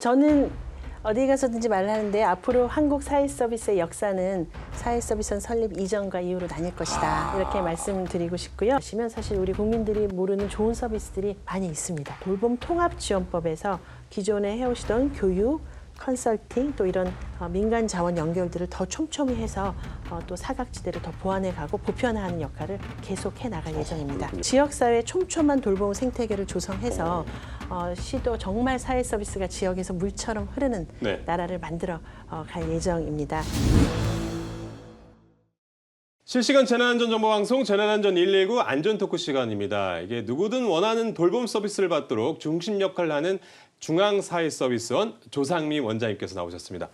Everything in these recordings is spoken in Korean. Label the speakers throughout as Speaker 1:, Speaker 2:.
Speaker 1: 저는 어디 가서든지 말하는데 앞으로 한국 사회서비스의 역사는 사회서비스원 설립 이전과 이후로 나뉠 것이다. 이렇게 말씀드리고 싶고요. 보시면 사실 우리 국민들이 모르는 좋은 서비스들이 많이 있습니다. 돌봄 통합지원법에서 기존에 해오시던 교육, 컨설팅 또 이런 민간 자원 연결들을 더 촘촘히 해서 또 사각지대를 더 보완해가고 보편화하는 역할을 계속해 나갈 예정입니다. 지역사회 촘촘한 돌봄 생태계를 조성해서 시도 정말 사회 서비스가 지역에서 물처럼 흐르는 나라를 만들어 갈 예정입니다.
Speaker 2: 실시간 재난안전정보방송 재난안전 119 안전토크 시간입니다. 이게 누구든 원하는 돌봄 서비스를 받도록 중심 역할을 하는 중앙사회서비스원 조상미 원장님께서 나오셨습니다.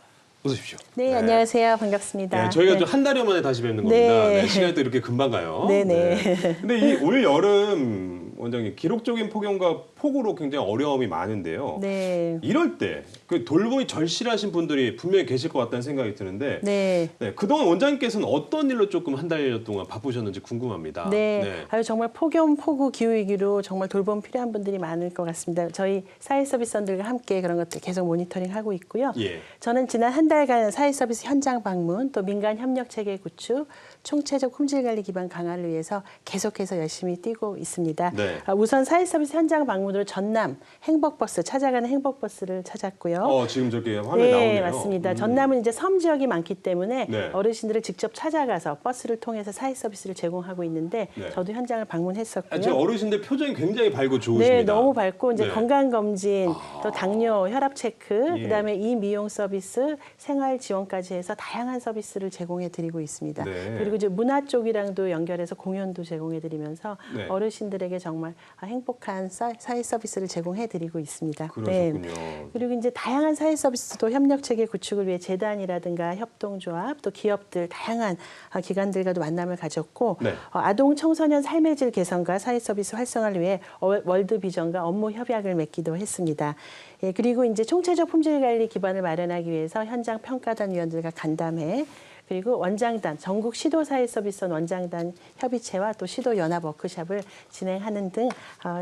Speaker 2: 어서 오십시오.
Speaker 1: 네, 안녕하세요. 반갑습니다.
Speaker 2: 네, 저희가 좀 한 달여 만에 다시 뵙는 겁니다. 네, 시간이 또 이렇게 금방 가요.
Speaker 1: 네네.
Speaker 2: 근데 이 올 여름 원장님 기록적인 폭염과 폭우로 굉장히 어려움이 많은데요.
Speaker 1: 네.
Speaker 2: 이럴 때 그 돌봄이 절실하신 분들이 분명히 계실 것 같다는 생각이 드는데
Speaker 1: 네.
Speaker 2: 그동안 원장님께서는 어떤 일로 조금 한 달여 동안 바쁘셨는지 궁금합니다.
Speaker 1: 네. 아유, 정말 폭염, 폭우, 기후위기로 정말 돌봄 필요한 분들이 많을 것 같습니다. 저희 사회서비스원들과 함께 그런 것들 계속 모니터링하고 있고요. 저는 지난 한 달간 사회서비스 현장 방문, 또 민간 협력체계 구축, 총체적 품질관리 기반 강화를 위해서 계속해서 열심히 뛰고 있습니다. 우선 사회서비스 현장 방문으로 전남 행복버스, 찾아가는 행복버스를 찾았고요.
Speaker 2: 지금 저기 화면에 나오네요.
Speaker 1: 네, 맞습니다. 전남은 이제 섬 지역이 많기 때문에 어르신들을 직접 찾아가서 버스를 통해서 사회 서비스를 제공하고 있는데 저도 현장을 방문했었고요.
Speaker 2: 제 어르신들 표정이 굉장히 밝고 좋으십니다.
Speaker 1: 네, 너무 밝고 이제 건강검진, 또 당뇨, 혈압 체크, 그다음에 이미용 서비스, 생활 지원까지 해서 다양한 서비스를 제공해드리고 있습니다. 그리고 이제 문화 쪽이랑도 연결해서 공연도 제공해드리면서 어르신들에게 정말 행복한 사회 서비스를 제공해드리고 있습니다.
Speaker 2: 그러셨군요.
Speaker 1: 그리고 이제 다양한 사회 서비스도 협력체계 구축을 위해 재단이라든가 협동조합, 또 기업들, 다양한 기관들과도 만남을 가졌고 아동 청소년 삶의 질 개선과 사회 서비스 활성화를 위해 월드비전과 업무 협약을 맺기도 했습니다. 그리고 이제 총체적 품질 관리 기반을 마련하기 위해서 현장 평가단 위원들과 간담회, 그리고 원장단, 전국 시도사회서비스원 원장단 협의체와 또 시도연합 워크숍을 진행하는 등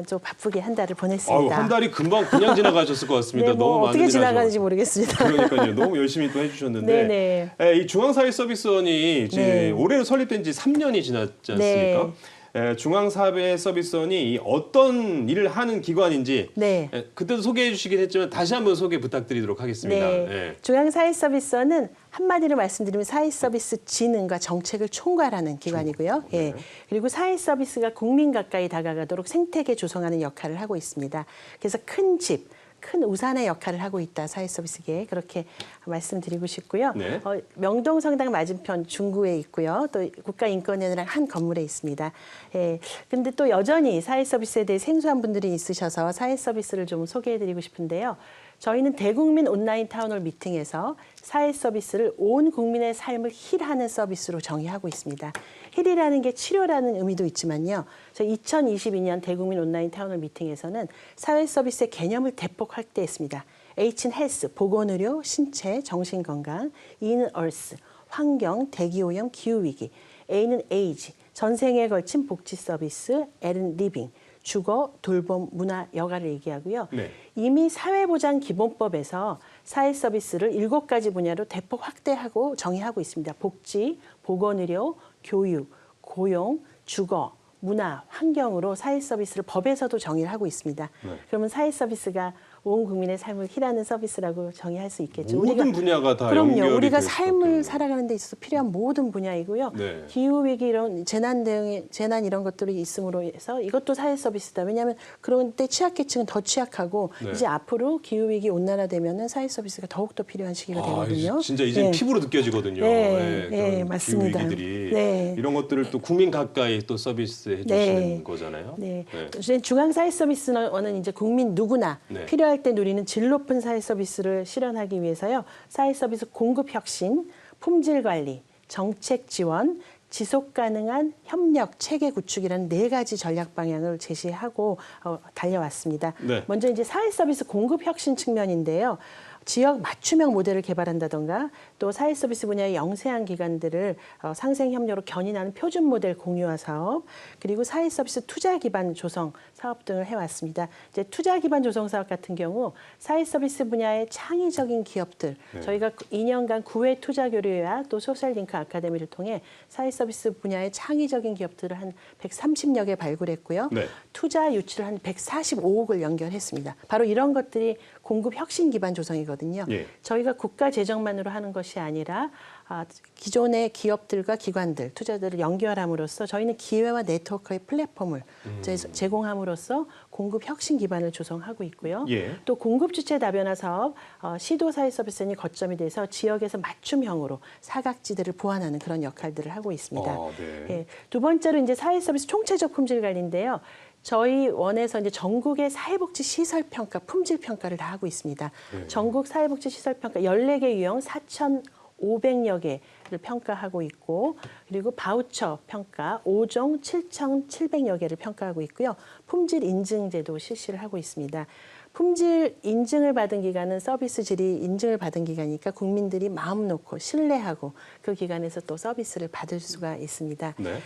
Speaker 1: 좀 바쁘게 한 달을 보냈습니다.
Speaker 2: 한 달이 금방 그냥 지나가셨을 것 같습니다.
Speaker 1: 네,
Speaker 2: 너무 많은
Speaker 1: 어떻게 지나가는지 모르겠습니다.
Speaker 2: 그러니까요. 너무 열심히 또 해주셨는데 이 중앙사회서비스원이 이제 올해로 설립된 지 3년이 지났지 않습니까? 중앙사회서비스원이 어떤 일을 하는 기관인지 그때도 소개해 주시긴 했지만 다시 한번 소개 부탁드리도록 하겠습니다.
Speaker 1: 중앙사회서비스원은 한마디로 말씀드리면 사회서비스 진흥과 정책을 총괄하는 기관이고요. 그리고 사회서비스가 국민 가까이 다가가도록 생태계 조성하는 역할을 하고 있습니다. 그래서 큰 집, 큰 우산의 역할을 하고 있다, 사회서비스계에 그렇게 말씀드리고 싶고요. 명동성당 맞은편 중구에 있고요. 또 국가인권위원회랑 한 건물에 있습니다. 근데 또 여전히 사회서비스에 대해 생소한 분들이 있으셔서 사회서비스를 좀 소개해드리고 싶은데요. 저희는 대국민 온라인 타운홀 미팅에서 사회서비스를 온 국민의 삶을 힐하는 서비스로 정의하고 있습니다. 힐이라는 게 치료라는 의미도 있지만요. 저희 2022년 대국민 온라인 타운홀 미팅에서는 사회서비스의 개념을 대폭 확대했습니다. H는 헬스, 보건의료, 신체, 정신건강, E는 얼스, 환경, 대기오염, 기후위기, A는 에이지, 전생에 걸친 복지 서비스, L은 리빙, 주거, 돌봄, 문화, 여가를 얘기하고요. 이미 사회보장기본법에서 사회서비스를 7가지 분야로 대폭 확대하고 정의하고 있습니다. 복지, 보건의료, 교육, 고용, 주거, 문화, 환경으로 사회서비스를 법에서도 정의를 하고 있습니다. 그러면 사회서비스가 온 국민의 삶을 힐하는 서비스라고 정의할 수 있겠죠.
Speaker 2: 모든 분야가 다
Speaker 1: 그럼요. 우리가 삶을 살아가는 데 있어서 필요한 모든 분야이고요. 기후위기 이런 재난 이런 것들이 있음으로 해서 이것도 사회 서비스다. 왜냐하면 그런 때 취약계층은 더 취약하고 이제 앞으로 기후위기 온난화되면은 사회 서비스가 더욱더 필요한 시기가 되거든요.
Speaker 2: 진짜 이제 피부로 느껴지거든요.
Speaker 1: 맞습니다.
Speaker 2: 기후위기들이 이런 것들을 또 국민 가까이 또 서비스해 주시는 거잖아요.
Speaker 1: 중앙사회서비스원은 이제 국민 누구나 필요할 때 누리는 질 높은 사회 서비스를 실현하기 위해서요. 사회 서비스 공급 혁신, 품질 관리, 정책 지원, 지속 가능한 협력 체계 구축이라는 4가지 전략 방향을 제시하고 달려왔습니다. 먼저 이제 사회 서비스 공급 혁신 측면인데요. 지역 맞춤형 모델을 개발한다던가 또 사회 서비스 분야의 영세한 기관들을 상생 협력으로 견인하는 표준 모델 공유화 사업, 그리고 사회 서비스 투자 기반 조성 사업 등을 해왔습니다. 이제 투자 기반 조성 사업 같은 경우 사회 서비스 분야의 창의적인 기업들, 저희가 2년간 9회 투자 교류회와 또 소셜링크 아카데미를 통해 사회 서비스 분야의 창의적인 기업들을 한 130여 개 발굴했고요.
Speaker 2: 네.
Speaker 1: 투자 유치를 한 145억을 연결했습니다. 바로 이런 것들이 공급 혁신 기반 조성이거든요.
Speaker 2: 예.
Speaker 1: 저희가 국가 재정만으로 하는 것이 아니라 기존의 기업들과 기관들, 투자들을 연결함으로써 저희는 기회와 네트워크의 플랫폼을 제공함으로써 공급 혁신 기반을 조성하고 있고요.
Speaker 2: 예.
Speaker 1: 또 공급 주체 다변화 사업, 시도 사회 서비스원이 거점이 돼서 지역에서 맞춤형으로 사각지대를 보완하는 그런 역할들을 하고 있습니다.
Speaker 2: 네.
Speaker 1: 예. 두 번째로 이제 사회 서비스 총체적 품질 관리인데요. 저희 원에서 이제 전국의 사회복지 시설 평가, 품질 평가를 다 하고 있습니다. 전국 사회복지 시설 평가 14개 유형 4,500여 개를 평가하고 있고, 그리고 바우처 평가 5종 7,700여 개를 평가하고 있고요. 품질 인증제도 실시를 하고 있습니다. 품질 인증을 받은 기관은 서비스 질이 인증을 받은 기관이니까 국민들이 마음 놓고 신뢰하고 그 기관에서 또 서비스를 받을 수가 있습니다.
Speaker 2: 네.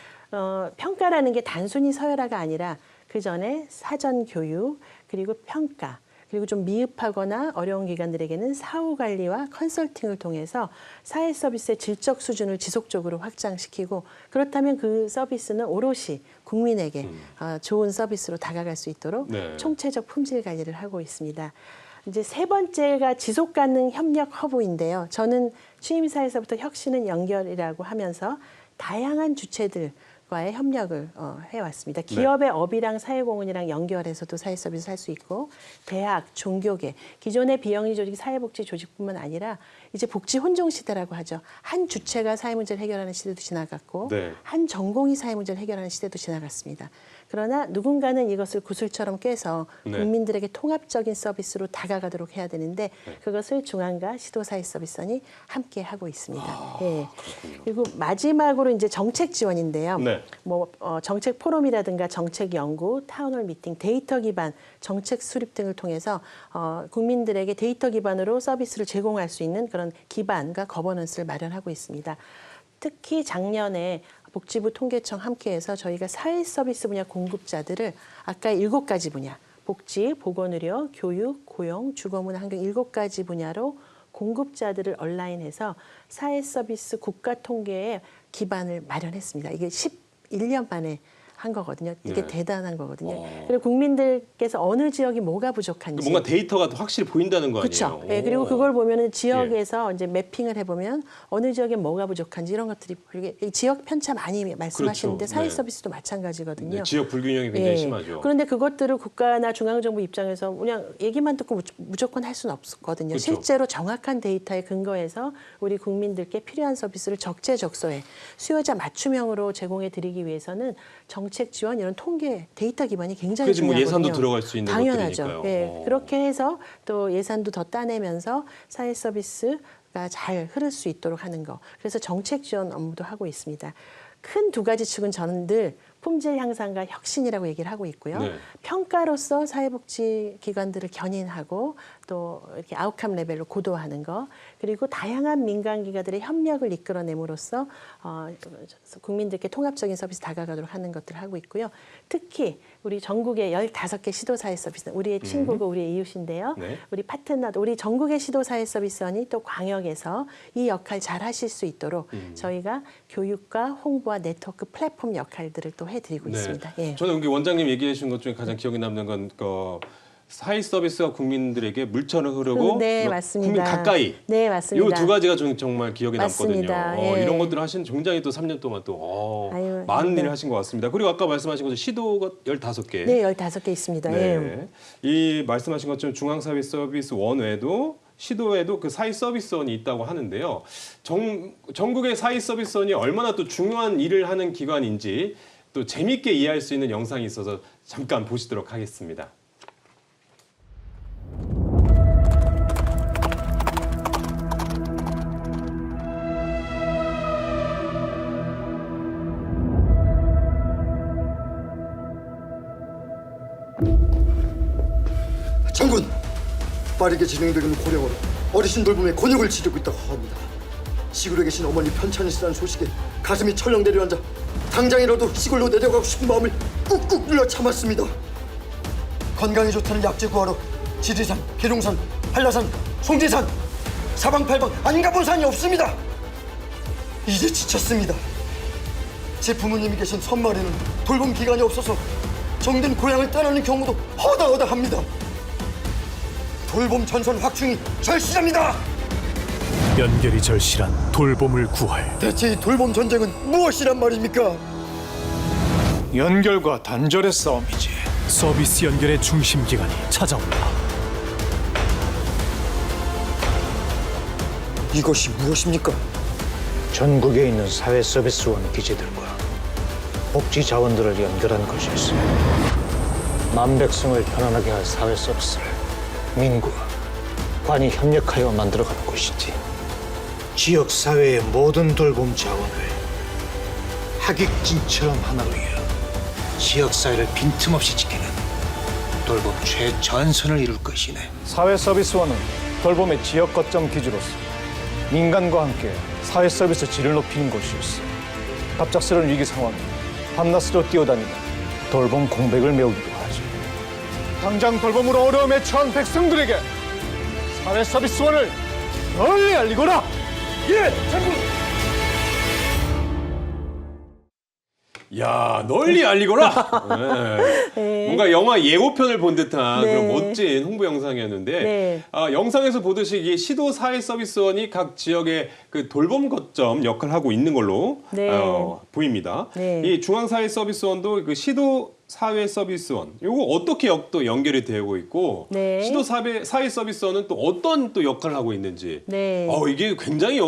Speaker 1: 평가라는 게 단순히 서열화가 아니라 그 전에 사전 교육, 그리고 평가, 그리고 좀 미흡하거나 어려운 기관들에게는 사후 관리와 컨설팅을 통해서 사회 서비스의 질적 수준을 지속적으로 확장시키고, 그렇다면 그 서비스는 오롯이 국민에게 좋은 서비스로 다가갈 수 있도록
Speaker 2: 네.
Speaker 1: 총체적 품질 관리를 하고 있습니다. 이제 세 번째가 지속 가능 협력 허브인데요. 저는 취임사에서부터 혁신은 연결이라고 하면서 다양한 주체들과의 협력을 해왔습니다. 기업의 업이랑 사회공헌이랑 연결해서도 사회 서비스 할 수 있고, 대학, 종교계, 기존의 비영리 조직, 사회복지 조직뿐만 아니라 이제 복지 혼종 시대라고 하죠. 한 주체가 사회 문제를 해결하는 시대도 지나갔고,
Speaker 2: 네.
Speaker 1: 한 전공이 사회 문제를 해결하는 시대도 지나갔습니다. 그러나 누군가는 이것을 구슬처럼 깨서
Speaker 2: 네.
Speaker 1: 국민들에게 통합적인 서비스로 다가가도록 해야 되는데 그것을 중앙과 시도사회서비스원이 함께 하고 있습니다. 예. 그리고 마지막으로 이제 정책 지원인데요.
Speaker 2: 네.
Speaker 1: 정책 포럼이라든가 정책 연구, 타운홀 미팅, 데이터 기반 정책 수립 등을 통해서 국민들에게 데이터 기반으로 서비스를 제공할 수 있는 그런 기반과 거버넌스를 마련하고 있습니다. 특히 작년에 복지부 통계청 함께해서 저희가 사회 서비스 분야 공급자들을 아까 7가지 분야, 복지, 보건의료, 교육, 고용, 주거문화, 환경 7가지 분야로 공급자들을 온라인해서 사회 서비스 국가 통계의 기반을 마련했습니다. 이게 11년 만에 한 거거든요. 이게
Speaker 2: 네.
Speaker 1: 대단한 거거든요. 그리고 국민들께서 어느 지역이 뭐가 부족한지
Speaker 2: 뭔가 데이터가 확실히 보인다는 거 아니에요?
Speaker 1: 그렇죠. 예, 그리고 그걸 보면은 지역에서 이제 매핑을 해보면 어느 지역에 뭐가 부족한지 이런 것들이 이게 지역 편차 많이 말씀하시는데
Speaker 2: 그렇죠.
Speaker 1: 사회
Speaker 2: 네.
Speaker 1: 서비스도 마찬가지거든요.
Speaker 2: 네, 지역 불균형이 굉장히
Speaker 1: 예.
Speaker 2: 심하죠.
Speaker 1: 그런데 그것들을 국가나 중앙정부 입장에서 그냥 얘기만 듣고 무조건 할 수는 없거든요.
Speaker 2: 그렇죠.
Speaker 1: 실제로 정확한 데이터에 근거해서 우리 국민들께 필요한 서비스를 적재적소에 수요자 맞춤형으로 제공해 드리기 위해서는 정책 지원 이런 통계 데이터 기반이 굉장히
Speaker 2: 그래서 뭐
Speaker 1: 중요하거든요.
Speaker 2: 예산도 들어갈 수 있는
Speaker 1: 당연하죠.
Speaker 2: 것들이니까요.
Speaker 1: 예, 그렇게 해서 또 예산도 더 따내면서 사회 서비스가 잘 흐를 수 있도록 하는 거. 그래서 정책 지원 업무도 하고 있습니다. 큰 두 가지 축은 저는 늘 품질 향상과 혁신이라고 얘기를 하고 있고요.
Speaker 2: 네.
Speaker 1: 평가로서 사회복지 기관들을 견인하고 또 이렇게 아웃컴 레벨로 고도화하는 거, 그리고 다양한 민간 기관들의 협력을 이끌어냄으로써 국민들께 통합적인 서비스 다가가도록 하는 것들을 하고 있고요. 특히 우리 전국의 15개 시도사회 서비스, 우리의 친구고 우리의 이웃인데요.
Speaker 2: 네.
Speaker 1: 우리 파트너, 우리 전국의 시도사회 서비스원이 또 광역에서 이 역할 잘 하실 수 있도록 저희가 교육과 홍보와 네트워크 플랫폼 역할들을 또 해드리고 있습니다. 예.
Speaker 2: 저는 여기 원장님 얘기해 주신 것 중에 가장 기억에 남는 건 사회 서비스가 국민들에게 물처럼 흐르고
Speaker 1: 네, 맞습니다.
Speaker 2: 국민 가까이.
Speaker 1: 네, 맞습니다.
Speaker 2: 이 두 가지가 정말 기억에
Speaker 1: 맞습니다.
Speaker 2: 남거든요.
Speaker 1: 예.
Speaker 2: 이런 것들을 하신 굉장히 또 3년 동안 또
Speaker 1: 아유,
Speaker 2: 많은
Speaker 1: 네.
Speaker 2: 일을 하신 것 같습니다. 그리고 아까 말씀하신 것처럼 시도가 15개.
Speaker 1: 네, 15개 있습니다. 예.
Speaker 2: 네. 이 말씀하신 것처럼 중앙사회 서비스원 외에도 시도에도 그 사회 서비스원이 있다고 하는데요. 전국의 사회 서비스원이 얼마나 또 중요한 일을 하는 기관인지 또 재밌게 이해할 수 있는 영상이 있어서 잠깐 보시도록 하겠습니다.
Speaker 3: 장군, 빠르게 진행되는 고령으로 어르신 돌봄에 곤욕을 치르고 있다고 합니다. 시골에 계신 어머니 편찮으시다는 소식에 가슴이 철렁 내려앉아 당장이라도 시골로 내려가고 싶은 마음을 꾹꾹 눌러 참았습니다. 건강에 좋다는 약재 구하러 지리산, 계룡산, 한라산, 송지산 사방팔방 안 가본 산이 없습니다. 이제 지쳤습니다. 제 부모님이 계신 섬마을에는 돌봄 기관이 없어서 정든 고향을 떠나는 경우도 허다허다합니다. 돌봄 전선 확충이 절실합니다.
Speaker 4: 연결이 절실한 돌봄을 구할
Speaker 3: 대체 이 돌봄 전쟁은 무엇이란 말입니까?
Speaker 4: 연결과 단절의 싸움이지. 서비스 연결의 중심 기관이 찾아온다.
Speaker 3: 이것이 무엇입니까?
Speaker 5: 전국에 있는 사회서비스원 기지들과 복지 자원들을 연결한 것이었어. 만백성을 편안하게 할 사회서비스를 민구와 관이 협력하여 만들어가는 곳이지. 지역사회의 모든 돌봄 자원을 하객진처럼 하나로 이어 지역사회를 빈틈없이 지키는 돌봄 최전선을 이룰 것이네.
Speaker 4: 사회서비스원은 돌봄의 지역 거점 기지로서 민간과 함께 사회서비스 질을 높이는 곳이었어. 갑작스러운 위기 상황에 밤낮으로 뛰어다니며 돌봄 공백을 메우기도 하지. 당장 돌봄으로 어려움에 처한 백성들에게 사회서비스원을 널리 알리거라. 예, 장군.
Speaker 2: 야, 널리 알리거라. 네. 뭔가 영화 예고편을 본 듯한
Speaker 1: 네.
Speaker 2: 그런 멋진 홍보 영상이었는데
Speaker 1: 네.
Speaker 2: 영상에서 보듯이 이 시도 사회 서비스원이 각 지역의 그 돌봄 거점 역할을 하고 있는 걸로
Speaker 1: 네.
Speaker 2: 보입니다.
Speaker 1: 네.
Speaker 2: 이 중앙 사회 서비스원도 그 시도 사회 서비스원 요거 어떻게 또 연결이 되고 있고
Speaker 1: 네.
Speaker 2: 시도 사회 서비스원은 또 어떤 또 역할을 하고 있는지
Speaker 1: 네.
Speaker 2: 이게 굉장히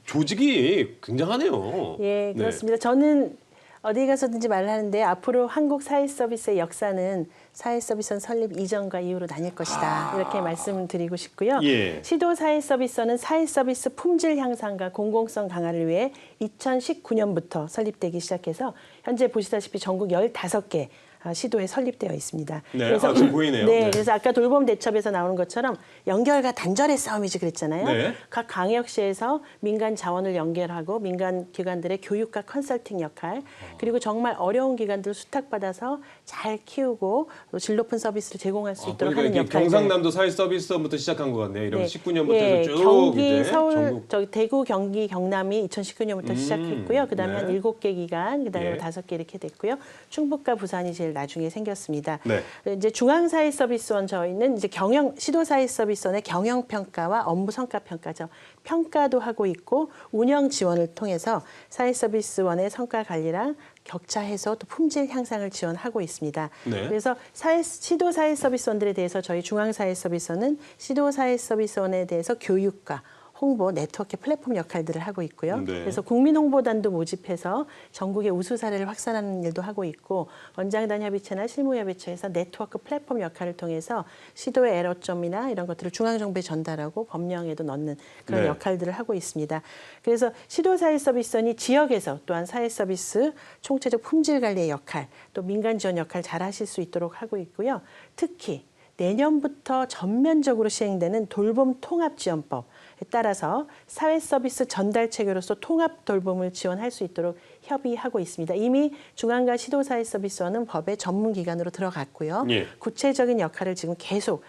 Speaker 2: 조직이 굉장하네요.
Speaker 1: 예, 그렇습니다. 저는 어디 가서든지 말하는데 앞으로 한국 사회서비스의 역사는 사회서비스원 설립 이전과 이후로 나뉠 것이다. 이렇게 말씀드리고 싶고요.
Speaker 2: 예.
Speaker 1: 시도 사회서비스원은 사회서비스 품질 향상과 공공성 강화를 위해 2019년부터 설립되기 시작해서 현재 보시다시피 전국 15개 시도에 설립되어 있습니다.
Speaker 2: 네, 지금 보이네요.
Speaker 1: 네,
Speaker 2: 네.
Speaker 1: 그래서 아까 돌봄 대첩에서 나오는 것처럼 연결과 단절의 싸움이지 그랬잖아요.
Speaker 2: 네.
Speaker 1: 각 광역시에서 민간 자원을 연결하고 민간 기관들의 교육과 컨설팅 역할, 그리고 정말 어려운 기관들을 수탁받아서 잘 키우고 또 질 높은 서비스를 제공할 수 있도록
Speaker 2: 그러니까
Speaker 1: 하는
Speaker 2: 이게
Speaker 1: 역할.
Speaker 2: 경상남도 사회 서비스원부터 시작한 것 같네요. 이런 19년부터
Speaker 1: 예,
Speaker 2: 쭉
Speaker 1: 경기,
Speaker 2: 이제
Speaker 1: 서울,
Speaker 2: 전국.
Speaker 1: 대구, 경기, 경남이 2019년부터 시작했고요. 그다음에
Speaker 2: 네.
Speaker 1: 한 7개 기관, 그다음에
Speaker 2: 예.
Speaker 1: 5개 이렇게 됐고요. 충북과 부산이 제일 나중에 생겼습니다.
Speaker 2: 네.
Speaker 1: 이제 중앙사회서비스원 저희는 이제 시도사회서비스원의 경영평가와 업무 성과평가죠. 평가도 하고 있고 운영 지원을 통해서 사회서비스원의 성과 관리랑 격차 해소 또 품질 향상을 지원하고 있습니다.
Speaker 2: 네.
Speaker 1: 그래서 시도사회서비스원들에 대해서 저희 중앙사회서비스원은 시도사회서비스원에 대해서 교육과 홍보, 네트워크 플랫폼 역할들을 하고 있고요.
Speaker 2: 네.
Speaker 1: 그래서 국민홍보단도 모집해서 전국의 우수 사례를 확산하는 일도 하고 있고 원장단 협의체나 실무협의체에서 네트워크 플랫폼 역할을 통해서 시도의 애로점이나 이런 것들을 중앙정부에 전달하고 법령에도 넣는 그런
Speaker 2: 네.
Speaker 1: 역할들을 하고 있습니다. 그래서 시도사회서비스원이 지역에서 또한 사회서비스 총체적 품질관리의 역할, 또 민간지원 역할 잘 하실 수 있도록 하고 있고요. 특히 내년부터 전면적으로 시행되는 돌봄 통합지원법 따라서 사회서비스 전달 체계로서 통합 돌봄을 지원할 수 있도록 협의하고 있습니다. 이미 중앙과 시도사회서비스원은 법의 전문기관으로 들어갔고요.
Speaker 2: 예.
Speaker 1: 구체적인 역할을 지금 계속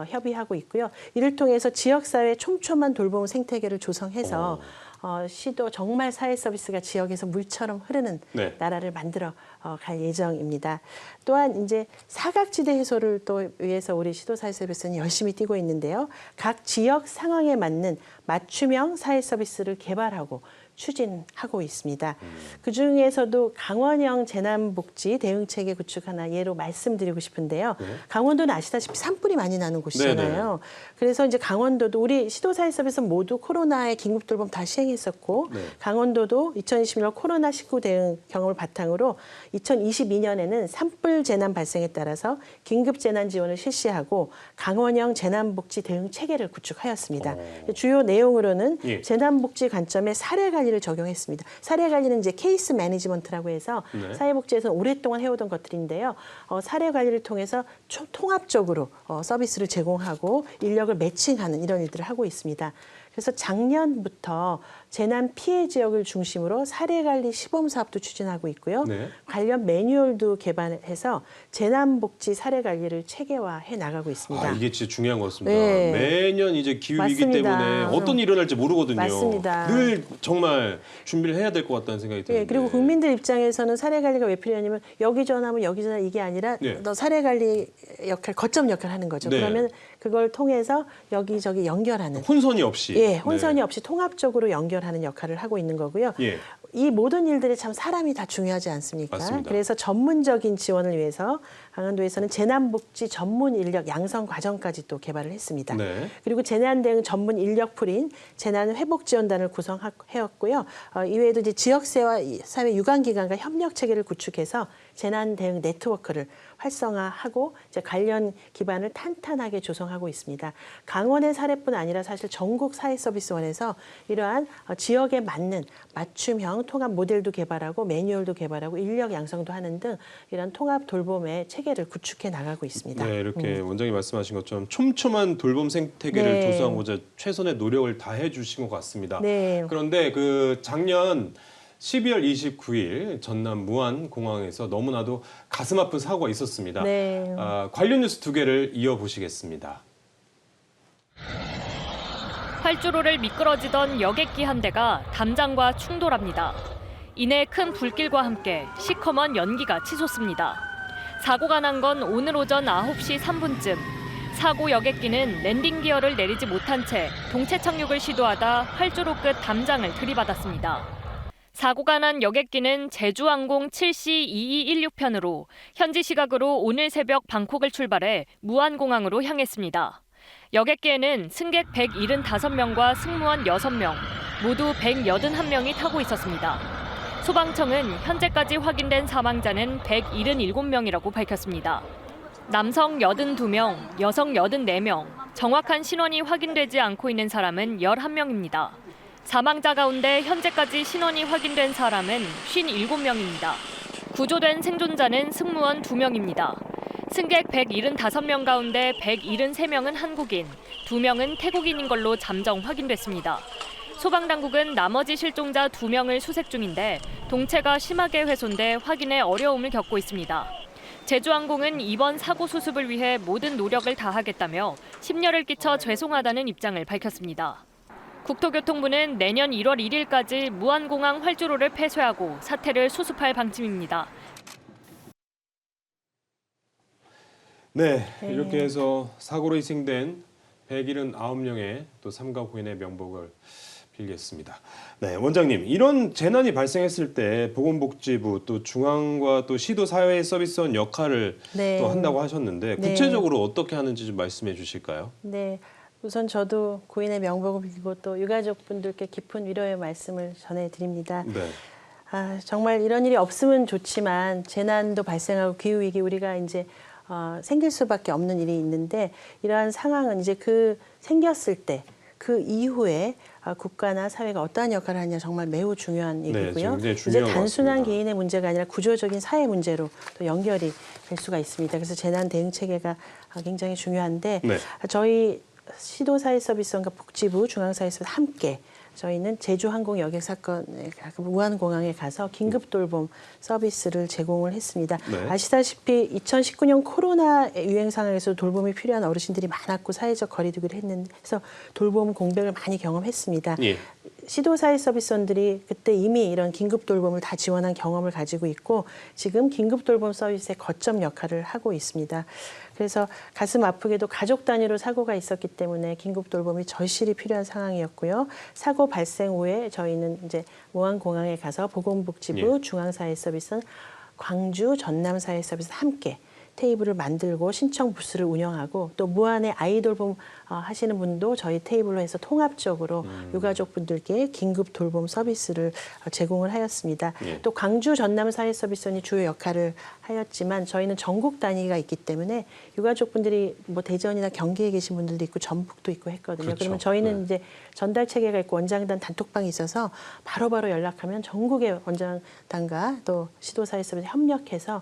Speaker 1: 협의하고 있고요. 이를 통해서 지역사회 촘촘한 돌봄 생태계를 조성해서 시도 정말 사회서비스가 지역에서 물처럼 흐르는
Speaker 2: 네.
Speaker 1: 나라를 만들어 갈 예정입니다. 또한 이제 사각지대 해소를 또 위해서 우리 시도사회서비스는 열심히 뛰고 있는데요. 각 지역 상황에 맞는 맞춤형 사회서비스를 개발하고 추진하고 있습니다. 그중에서도 강원형 재난복지 대응체계 구축 하나 예로 말씀드리고 싶은데요. 강원도는 아시다시피 산불이 많이 나는 곳이잖아요.
Speaker 2: 네네.
Speaker 1: 그래서 이제 강원도도 우리 시도사회서비스 모두 코로나의 긴급돌봄 다 시행했었고
Speaker 2: 네.
Speaker 1: 강원도도 2020년 코로나19 대응 경험을 바탕으로 2022년에는 산불 재난 발생에 따라서 긴급 재난 지원을 실시하고 강원형 재난복지 대응 체계를 구축하였습니다. 주요 내용으로는
Speaker 2: 예.
Speaker 1: 재난복지 관점의 사례 사례관리를 적용했습니다. 사례관리는 이제 케이스 매니지먼트라고 해서
Speaker 2: 네.
Speaker 1: 사회복지에서 오랫동안 해오던 것들인데요. 사례관리를 통해서 통합적으로 서비스를 제공하고 인력을 매칭하는 이런 일들을 하고 있습니다. 그래서 작년부터 재난 피해 지역을 중심으로 사례관리 시범 사업도 추진하고 있고요.
Speaker 2: 네.
Speaker 1: 관련 매뉴얼도 개발해서 재난복지 사례관리를 체계화해 나가고 있습니다.
Speaker 2: 아, 이게 진짜 중요한 것 같습니다.
Speaker 1: 네.
Speaker 2: 매년 이제 기후 위기
Speaker 1: 맞습니다.
Speaker 2: 때문에 어떤 일이 일어날지 모르거든요.
Speaker 1: 맞습니다.
Speaker 2: 늘 정말 준비를 해야 될 것 같다는 생각이 드는데.
Speaker 1: 예, 그리고 국민들 입장에서는 사례관리가 왜 필요하냐면 여기 전화하면 여기 전화 이게 아니라
Speaker 2: 네.
Speaker 1: 너 사례관리 역할, 거점 역할 하는 거죠.
Speaker 2: 네.
Speaker 1: 그러면 그걸 통해서 여기저기 연결하는.
Speaker 2: 혼선이 없이.
Speaker 1: 예, 혼선이
Speaker 2: 네.
Speaker 1: 없이 통합적으로 연결하는 역할을 하고 있는 거고요.
Speaker 2: 예.
Speaker 1: 이 모든 일들이 참 사람이 다 중요하지 않습니까?
Speaker 2: 맞습니다.
Speaker 1: 그래서 전문적인 지원을 위해서 강원도에서는 재난복지 전문 인력 양성 과정까지 또 개발을 했습니다.
Speaker 2: 네.
Speaker 1: 그리고 재난 대응 전문 인력풀인 재난 회복 지원단을 구성하였고요. 이외에도 이제 지역사회와 사회 유관기관과 협력 체계를 구축해서 재난 대응 네트워크를 활성화하고 이제 관련 기반을 탄탄하게 조성하고 있습니다. 강원의 사례뿐 아니라 사실 전국 사회서비스원에서 이러한 지역에 맞는 맞춤형 통합 모델도 개발하고 매뉴얼도 개발하고 인력 양성도 하는 등 이런 통합 돌봄의 체계를 구축해 나가고 있습니다.
Speaker 2: 네, 이렇게 원장님 말씀하신 것처럼 촘촘한 돌봄 생태계를
Speaker 1: 네.
Speaker 2: 조성하고자 최선의 노력을 다해 주신 것 같습니다.
Speaker 1: 네.
Speaker 2: 그런데 그 작년 12월 29일 전남 무안공항에서 너무나도 가슴 아픈 사고가 있었습니다.
Speaker 1: 네.
Speaker 2: 관련 뉴스 두 개를 이어보시겠습니다.
Speaker 6: 활주로를 미끄러지던 여객기 한 대가 담장과 충돌합니다. 이내 큰 불길과 함께 시커먼 연기가 치솟습니다. 사고가 난 건 오늘 오전 9시 3분쯤. 사고 여객기는 랜딩 기어를 내리지 못한 채 동체 착륙을 시도하다 활주로 끝 담장을 들이받았습니다. 사고가 난 여객기는 제주항공 7C2216편으로 현지 시각으로 오늘 새벽 방콕을 출발해 무안공항으로 향했습니다. 여객기에는 승객 175명과 승무원 6명, 모두 181명이 타고 있었습니다. 소방청은 현재까지 확인된 사망자는 177명이라고 밝혔습니다. 남성 82명, 여성 84명, 정확한 신원이 확인되지 않고 있는 사람은 11명입니다. 사망자 가운데 현재까지 신원이 확인된 사람은 57명입니다. 구조된 생존자는 승무원 2명입니다. 승객 175명 가운데 173명은 한국인, 2명은 태국인인 걸로 잠정 확인됐습니다. 소방당국은 나머지 실종자 2명을 수색 중인데 동체가 심하게 훼손돼 확인에 어려움을 겪고 있습니다. 제주항공은 이번 사고 수습을 위해 모든 노력을 다하겠다며 심려를 끼쳐 죄송하다는 입장을 밝혔습니다. 국토교통부는 내년 1월 1일까지 무안공항 활주로를 폐쇄하고 사태를 수습할 방침입니다.
Speaker 2: 네, 이렇게 해서 사고로 희생된 179명의 또 삼가 고인의 명복을 빌겠습니다. 네, 원장님, 이런 재난이 발생했을 때 보건복지부 또 중앙과 또 시도 사회 서비스원 역할을
Speaker 1: 네.
Speaker 2: 또 한다고 하셨는데
Speaker 1: 네.
Speaker 2: 구체적으로 어떻게 하는지 좀 말씀해 주실까요?
Speaker 1: 네, 우선 저도 고인의 명복을 빌고 또 유가족분들께 깊은 위로의 말씀을 전해드립니다.
Speaker 2: 네.
Speaker 1: 정말 이런 일이 없으면 좋지만 재난도 발생하고 기후위기 우리가 이제 생길 수밖에 없는 일이 있는데 이러한 상황은 이제 그 생겼을 때 그 이후에 국가나 사회가 어떠한 역할을 하느냐 정말 매우 중요한 얘기고요.
Speaker 2: 굉장히
Speaker 1: 이제
Speaker 2: 중요한 것
Speaker 1: 단순한
Speaker 2: 같습니다.
Speaker 1: 개인의 문제가 아니라 구조적인 사회 문제로 또 연결이 될 수가 있습니다. 그래서 재난 대응 체계가 굉장히 중요한데
Speaker 2: 네.
Speaker 1: 저희 시도사회서비스원과 복지부, 중앙사회서비스 함께 저희는 제주항공 여객 사건에 무안공항에 가서 긴급 돌봄 서비스를 제공을 했습니다.
Speaker 2: 네.
Speaker 1: 아시다시피 2019년 코로나 유행 상황에서 돌봄이 필요한 어르신들이 많았고 사회적 거리두기를 했는데 그래서 돌봄 공백을 많이 경험했습니다.
Speaker 2: 예.
Speaker 1: 시도사회 서비스원들이 그때 이미 이런 긴급 돌봄을 다 지원한 경험을 가지고 있고 지금 긴급 돌봄 서비스의 거점 역할을 하고 있습니다. 그래서 가슴 아프게도 가족 단위로 사고가 있었기 때문에 긴급 돌봄이 절실히 필요한 상황이었고요. 사고 발생 후에 저희는 이제 무안공항에 가서 보건복지부,
Speaker 2: 예.
Speaker 1: 중앙사회서비스, 광주, 전남사회서비스 함께 테이블을 만들고 신청 부스를 운영하고 또 무안에 아이 돌봄 하시는 분도 저희 테이블로 해서 통합적으로 유가족분들께 긴급 돌봄 서비스를 제공을 하였습니다.
Speaker 2: 예.
Speaker 1: 또 광주 전남 사회서비스원이 주요 역할을 하였지만 저희는 전국 단위가 있기 때문에 유가족분들이 뭐 대전이나 경기에 계신 분들도 있고 전북도 있고 했거든요.
Speaker 2: 그렇죠.
Speaker 1: 그러면 저희는 이제 전달 체계가 있고 원장단 단톡방이 있어서 바로바로 연락하면 전국의 원장단과 또 시도사회서비스 협력해서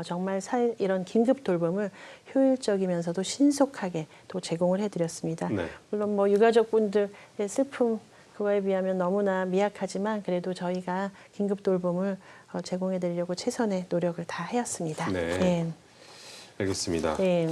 Speaker 1: 정말 이런 긴급 돌봄을 효율적이면서도 신속하게 또 제공을 해드렸습니다.
Speaker 2: 네.
Speaker 1: 물론 뭐 유가족분들의 슬픔 그거에 비하면 너무나 미약하지만 그래도 저희가 긴급 돌봄을 제공해드리려고 최선의 노력을 다 하였습니다.
Speaker 2: 네.
Speaker 1: 네.
Speaker 2: 알겠습니다.
Speaker 1: 네.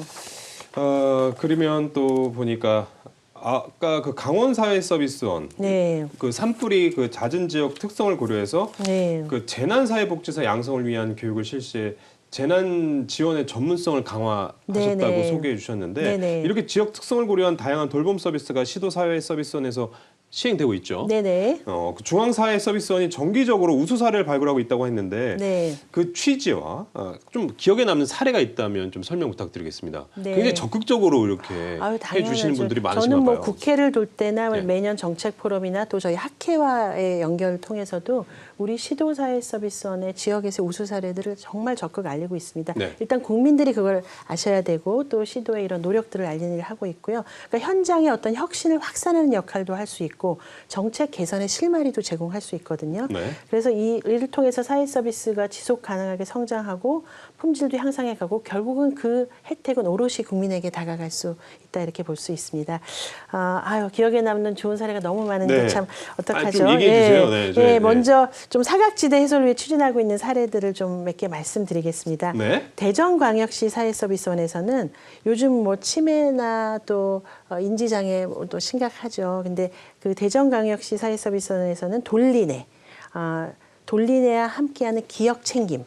Speaker 2: 그러면 또 보니까 아까 그 강원사회서비스원
Speaker 1: 네.
Speaker 2: 그 산불이 그 잦은 지역 특성을 고려해서
Speaker 1: 네.
Speaker 2: 그 재난사회복지사 양성을 위한 교육을 실시해 재난 지원의 전문성을 강화하셨다고
Speaker 1: 네네.
Speaker 2: 소개해 주셨는데
Speaker 1: 네네.
Speaker 2: 이렇게 지역 특성을 고려한 다양한 돌봄 서비스가 시도사회서비스원에서 시행되고 있죠.
Speaker 1: 네네.
Speaker 2: 그 중앙사회서비스원이 정기적으로 우수 사례를 발굴하고 있다고 했는데
Speaker 1: 네.
Speaker 2: 그 취지와 좀 기억에 남는 사례가 있다면 좀 설명 부탁드리겠습니다.
Speaker 1: 네.
Speaker 2: 굉장히 적극적으로 이렇게
Speaker 1: 아유,
Speaker 2: 해주시는
Speaker 1: 당연하죠.
Speaker 2: 분들이 많으신가
Speaker 1: 저는 뭐
Speaker 2: 봐요.
Speaker 1: 국회를 돌 때나
Speaker 2: 네.
Speaker 1: 매년 정책 포럼이나 또 저희 학회와의 연결을 통해서도 우리 시도사회서비스원의 지역에서 우수 사례들을 정말 적극 알리고 있습니다.
Speaker 2: 네.
Speaker 1: 일단 국민들이 그걸 아셔야 되고 또 시도의 이런 노력들을 알리는 일을 하고 있고요. 그러니까 현장의 어떤 혁신을 확산하는 역할도 할 수 있고 정책 개선의 실마리도 제공할 수 있거든요.
Speaker 2: 네.
Speaker 1: 그래서 이 일을 통해서 사회 서비스가 지속 가능하게 성장하고 품질도 향상해 가고 결국은 그 혜택은 오롯이 국민에게 다가갈 수 있다 이렇게 볼 수 있습니다. 기억에 남는 좋은 사례가 너무 많은데
Speaker 2: 네.
Speaker 1: 참 어떡하죠?
Speaker 2: 좀 얘기해 주세요. 네, 저희, 네.
Speaker 1: 먼저 좀 사각지대 해소를 위해 추진하고 있는 사례들을 좀 몇 개 말씀드리겠습니다.
Speaker 2: 네.
Speaker 1: 대전광역시 사회서비스원에서는 요즘 뭐 치매나 또 인지장애 또 심각하죠. 근데 그 대전광역시 사회서비스원에서는 돌리네와 함께하는 기억 챙김.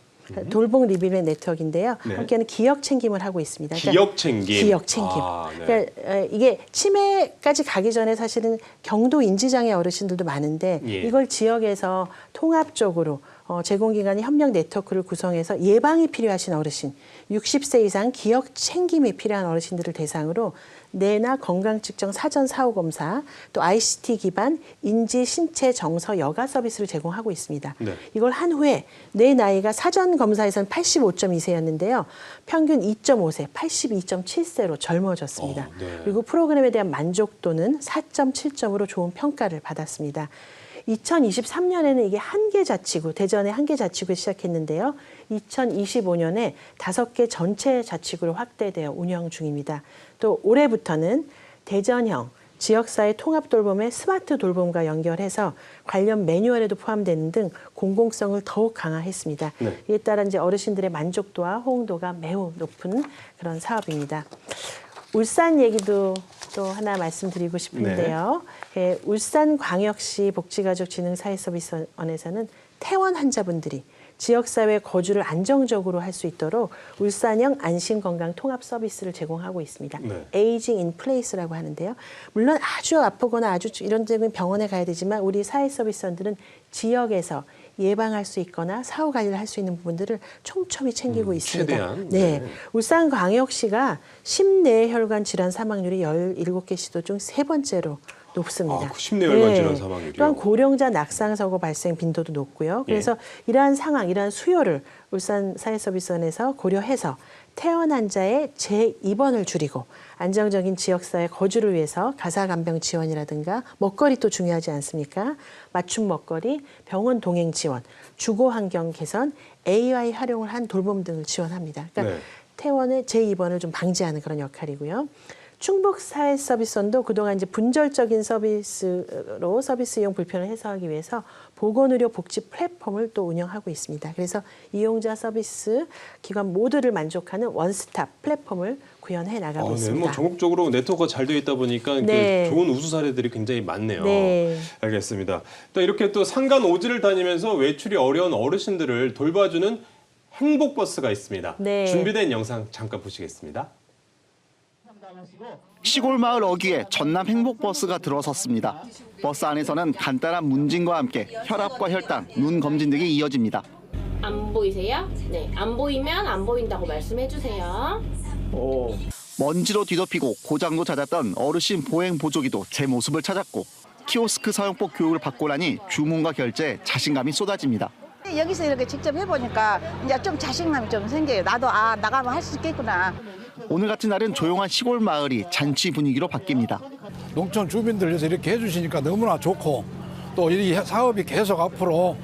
Speaker 1: 돌봄 리빌의 네트워크인데요.
Speaker 2: 네.
Speaker 1: 함께하는 기억 챙김을 하고 있습니다.
Speaker 2: 기억 챙김.
Speaker 1: 기억 챙김.
Speaker 2: 네.
Speaker 1: 그러니까 이게 치매까지 가기 전에 사실은 경도 인지장애 어르신들도 많은데
Speaker 2: 예.
Speaker 1: 이걸 지역에서 통합적으로 제공기관이 협력 네트워크를 구성해서 예방이 필요하신 어르신, 60세 이상 기억 챙김이 필요한 어르신들을 대상으로 뇌나 건강 측정 사전 사후 검사, 또 ICT 기반 인지 신체 정서 여가 서비스를 제공하고 있습니다.
Speaker 2: 네.
Speaker 1: 이걸 한 후에 뇌 나이가 사전 검사에서는 85.2세였는데요. 평균 2.5세, 82.7세로 젊어졌습니다.
Speaker 2: 네.
Speaker 1: 그리고 프로그램에 대한 만족도는 4.7점으로 좋은 평가를 받았습니다. 2023년에는 이게 한계자치구, 대전의 한계자치구에 시작했는데요. 2025년에 5개 전체 자치구로 확대되어 운영 중입니다. 또 올해부터는 대전형 지역사회 통합돌봄의 스마트 돌봄과 연결해서 관련 매뉴얼에도 포함되는 등 공공성을 더욱 강화했습니다.
Speaker 2: 네.
Speaker 1: 이에 따라 이제 어르신들의 만족도와 호응도가 매우 높은 그런 사업입니다. 울산 얘기도 또 하나 말씀드리고 싶은데요. 울산광역시 복지가족진흥사회서비스원에서는 퇴원 환자분들이 지역사회 거주를 안정적으로 할 수 있도록 울산형 안심건강 통합 서비스를 제공하고 있습니다.
Speaker 2: 네.
Speaker 1: 에이징 인 플레이스라고 하는데요. 물론 아주 아프거나 아주 이런 데는 병원에 가야 되지만 우리 사회서비스원들은 지역에서 예방할 수 있거나 사후 관리를 할 수 있는 부분들을 촘촘히 챙기고 있습니다.
Speaker 2: 최대한.
Speaker 1: 네.
Speaker 2: 네.
Speaker 1: 울산광역시가 심내혈관 질환 사망률이 17개 시도 중 3번째로 높습니다.
Speaker 2: 심내혈관 질환 사망률이요?
Speaker 1: 또한 고령자 낙상 사고 발생 빈도도 높고요. 그래서 이러한 상황, 이러한 수요를 울산 사회서비스원에서 고려해서 퇴원 환자의 재입원을 줄이고 안정적인 지역사회 거주를 위해서 가사간병 지원이라든가 먹거리 또 중요하지 않습니까? 맞춤 먹거리, 병원 동행 지원, 주거 환경 개선, AI 활용을 한 돌봄 등을 지원합니다. 그러니까
Speaker 2: 네.
Speaker 1: 퇴원의 재입원을 좀 방지하는 그런 역할이고요. 충북사회서비스원도 그동안 이제 분절적인 서비스로 서비스 이용 불편을 해소하기 위해서 보건의료 복지 플랫폼을 또 운영하고 있습니다. 그래서 이용자 서비스 기관 모두를 만족하는 원스톱 플랫폼을 구현해 나가고
Speaker 2: 네,
Speaker 1: 있습니다.
Speaker 2: 뭐 전국적으로 네트워크가 잘 되어 있다 보니까
Speaker 1: 네.
Speaker 2: 그 좋은 우수 사례들이 굉장히 많네요.
Speaker 1: 네.
Speaker 2: 알겠습니다. 또 이렇게 또 상간 오지를 다니면서 외출이 어려운 어르신들을 돌봐주는 행복버스가 있습니다.
Speaker 1: 네.
Speaker 2: 준비된 영상 잠깐 보시겠습니다.
Speaker 7: 시골 마을 어귀에 전남 행복버스가 들어섰습니다. 버스 안에서는 간단한 문진과 함께 혈압과 혈당, 눈 검진 등이 이어집니다.
Speaker 8: 안 보이세요? 네, 안 보이면 안 보인다고 말씀해 주세요.
Speaker 7: 먼지로 뒤덮이고 고장도 잦았던 어르신 보행 보조기도 제 모습을 찾았고 키오스크 사용법 교육을 받고 나니 주문과 결제에 자신감이 쏟아집니다.
Speaker 9: 여기서 이렇게 직접 해보니까 이제 좀 자신감이 좀 생겨요. 나도 나가면 할 수 있겠구나.
Speaker 7: 오늘 같은 날은 조용한 시골 마을이 잔치 분위기로 바뀝니다.
Speaker 10: 농촌 주민들께서 이렇게 해주시니까 너무나 좋고 또 이 사업이 계속 앞으로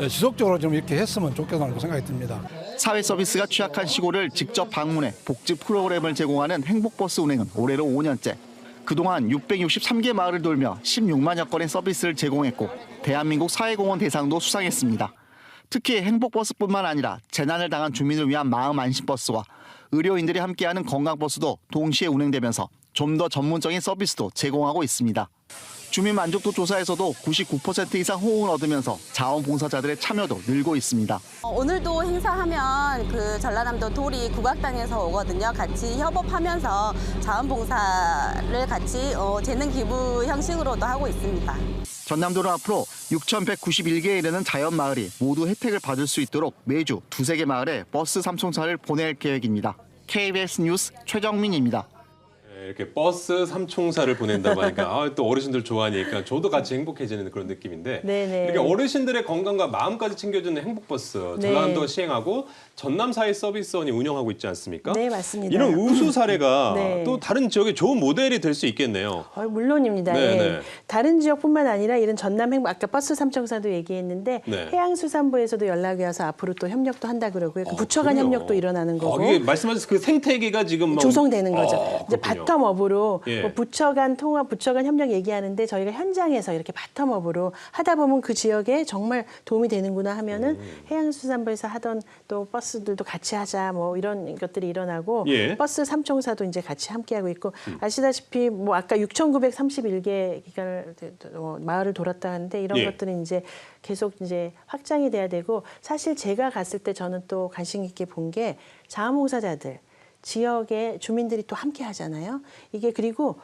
Speaker 10: 지속적으로 좀 이렇게 했으면 좋겠다는 생각이 듭니다.
Speaker 7: 사회 서비스가 취약한 시골을 직접 방문해 복지 프로그램을 제공하는 행복버스 운행은 올해로 5년째. 그동안 663개 마을을 돌며 16만여 건의 서비스를 제공했고 대한민국 사회공헌 대상도 수상했습니다. 특히 행복버스뿐만 아니라 재난을 당한 주민을 위한 마음안심버스와 의료인들이 함께하는 건강버스도 동시에 운행되면서 좀 더 전문적인 서비스도 제공하고 있습니다. 주민 만족도 조사에서도 99% 이상 호응을 얻으면서 자원봉사자들의 참여도 늘고 있습니다.
Speaker 11: 오늘도 행사하면 그 전라남도 도리 국악당에서 오거든요. 같이 협업하면서 자원봉사를 같이 재능 기부 형식으로도 하고 있습니다.
Speaker 7: 전남도는 앞으로 6,191개에 이르는 자연마을이 모두 혜택을 받을 수 있도록 매주 2-3개 마을에 버스 3총사를 보낼 계획입니다. KBS 뉴스 최정민입니다.
Speaker 2: 이렇게 버스 삼총사를 보낸다고 하니까 또 어르신들 좋아하니까 저도 같이 행복해지는 그런 느낌인데
Speaker 1: 네네.
Speaker 2: 이렇게 어르신들의 건강과 마음까지 챙겨주는 행복버스
Speaker 1: 네.
Speaker 2: 전라남도가 시행하고 전남사회서비스원이 운영하고 있지 않습니까?
Speaker 1: 네, 맞습니다.
Speaker 2: 이런 우수 사례가
Speaker 1: 네.
Speaker 2: 또 다른 지역의 좋은 모델이 될 수 있겠네요.
Speaker 1: 물론입니다.
Speaker 2: 네네.
Speaker 1: 예. 다른 지역뿐만 아니라 이런 전남 행복 아까 버스 삼총사도 얘기했는데
Speaker 2: 네.
Speaker 1: 해양수산부에서도 연락이 와서 앞으로 또 협력도 한다 그러고요. 그 부처 간
Speaker 2: 그래요?
Speaker 1: 협력도 일어나는 거고.
Speaker 2: 이게 말씀하신 그 생태계가 지금 막
Speaker 1: 조성되는 거죠. 이제
Speaker 2: 그렇군요.
Speaker 1: 바텀업으로
Speaker 2: 예.
Speaker 1: 뭐 부처 간 통합, 부처 간 협력 얘기하는데 저희가 현장에서 이렇게 바텀업으로 하다 보면 그 지역에 정말 도움이 되는구나 하면은 해양수산부에서 하던 또 버스들도 같이 하자 뭐 이런 것들이 일어나고
Speaker 2: 예.
Speaker 1: 버스 삼총사도 이제 같이 함께하고 있고 아시다시피 뭐 아까 6,931개 기간을 마을을 돌았다 하는데 이런
Speaker 2: 예.
Speaker 1: 것들은 이제 계속 이제 확장이 돼야 되고 사실 제가 갔을 때 저는 또 관심 있게 본 게 자원봉사자들 지역의 주민들이 또 함께 하잖아요. 이게 그리고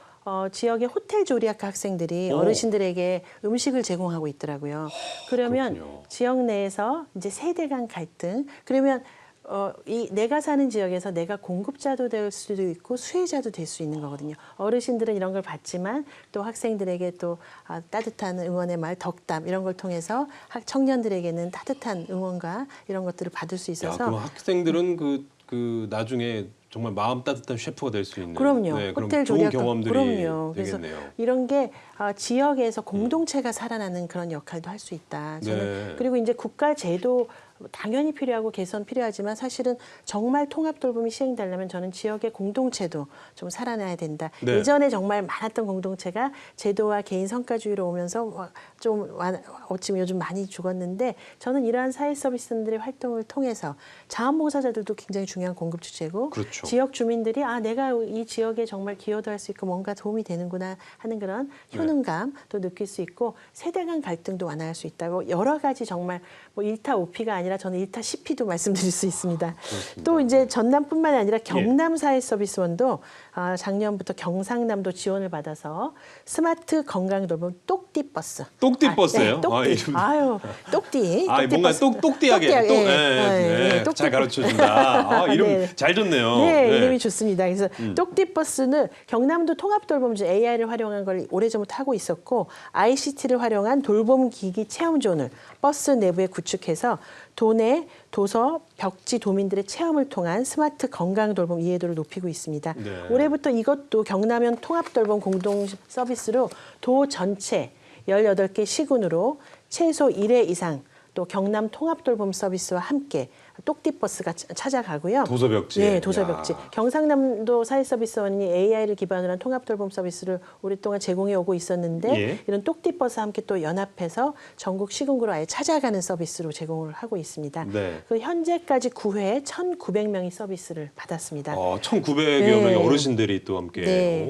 Speaker 1: 지역의 호텔 조리학과 학생들이 어르신들에게 음식을 제공하고 있더라고요. 그러면
Speaker 2: 그렇군요.
Speaker 1: 지역 내에서 이제 세대 간 갈등 그러면 이 내가 사는 지역에서 내가 공급자도 될 수도 있고 수혜자도 될 수 있는 거거든요. 어르신들은 이런 걸 받지만 또 학생들에게 또 따뜻한 응원의 말, 덕담 이런 걸 통해서 청년들에게는 따뜻한 응원과 이런 것들을 받을 수
Speaker 2: 야,
Speaker 1: 있어서
Speaker 2: 그럼 학생들은 그 나중에 정말 마음 따뜻한 셰프가 될 수 있는
Speaker 1: 그럼요.
Speaker 2: 그런
Speaker 1: 호텔
Speaker 2: 좋은
Speaker 1: 조리학과
Speaker 2: 경험들이
Speaker 1: 그럼요.
Speaker 2: 되겠네요.
Speaker 1: 그래서 이런 게 지역에서 공동체가 살아나는 그런 역할도 할 수 있다. 저는
Speaker 2: 네.
Speaker 1: 그리고 이제 국가 제도 당연히 필요하고 개선 필요하지만 사실은 정말 통합 돌봄이 시행되려면 저는 지역의 공동체도 좀 살아나야 된다.
Speaker 2: 네.
Speaker 1: 예전에 정말 많았던 공동체가 제도와 개인 성과주의로 오면서 좀 어찌면 요즘 많이 죽었는데 저는 이러한 사회 서비스들의 활동을 통해서 자원봉사자들도 굉장히 중요한 공급 주체고
Speaker 2: 그렇죠.
Speaker 1: 지역 주민들이 내가 이 지역에 정말 기여도 할 수 있고 뭔가 도움이 되는구나 하는 그런 효능감 또 느낄 수 있고 세대 간 갈등도 완화할 수 있다고 여러 가지 정말 뭐 1타 5피가 아니라 저는 1타 10피도 말씀드릴 수 있습니다. 또 이제 전남뿐만 아니라 경남 사회서비스원도 작년부터 경상남도 지원을 받아서 스마트 건강 돌봄 똑띠버스.
Speaker 2: 똑띠버스예요?
Speaker 1: 네, 똑띠. 똑띠.
Speaker 2: 뭔가 똑띠하게 잘 가르쳐준다. 이름
Speaker 1: 네.
Speaker 2: 잘 줬네요.
Speaker 1: 네, 이름이 좋습니다. 그래서 똑띠버스는 경남도 통합돌봄 AI를 활용한 걸 오래전부터 하고 있었고 ICT를 활용한 돌봄기기 체험존을 버스 내부에 구축해서 도내, 도서, 벽지 도민들의 체험을 통한 스마트 건강돌봄 이해도를 높이고 있습니다.
Speaker 2: 네.
Speaker 1: 올해부터 이것도 경남형 통합돌봄 공동 서비스로 도 전체 18개 시군으로 최소 1회 이상 또 경남 통합돌봄 서비스와 함께 똑띠버스가 찾아가고요.
Speaker 2: 도서벽지.
Speaker 1: 네, 도서벽지. 경상남도 사회서비스원이 AI를 기반으로 한 통합돌봄 서비스를 오랫동안 제공해 오고 있었는데
Speaker 2: 예.
Speaker 1: 이런 똑띠버스와 함께 또 연합해서 전국 시군구로 아예 찾아가는 서비스로 제공을 하고 있습니다.
Speaker 2: 네.
Speaker 1: 그 현재까지 9회에 1,900명이 서비스를 받았습니다.
Speaker 2: 1,900여
Speaker 1: 네.
Speaker 2: 명의 어르신들이 또 함께.
Speaker 1: 네.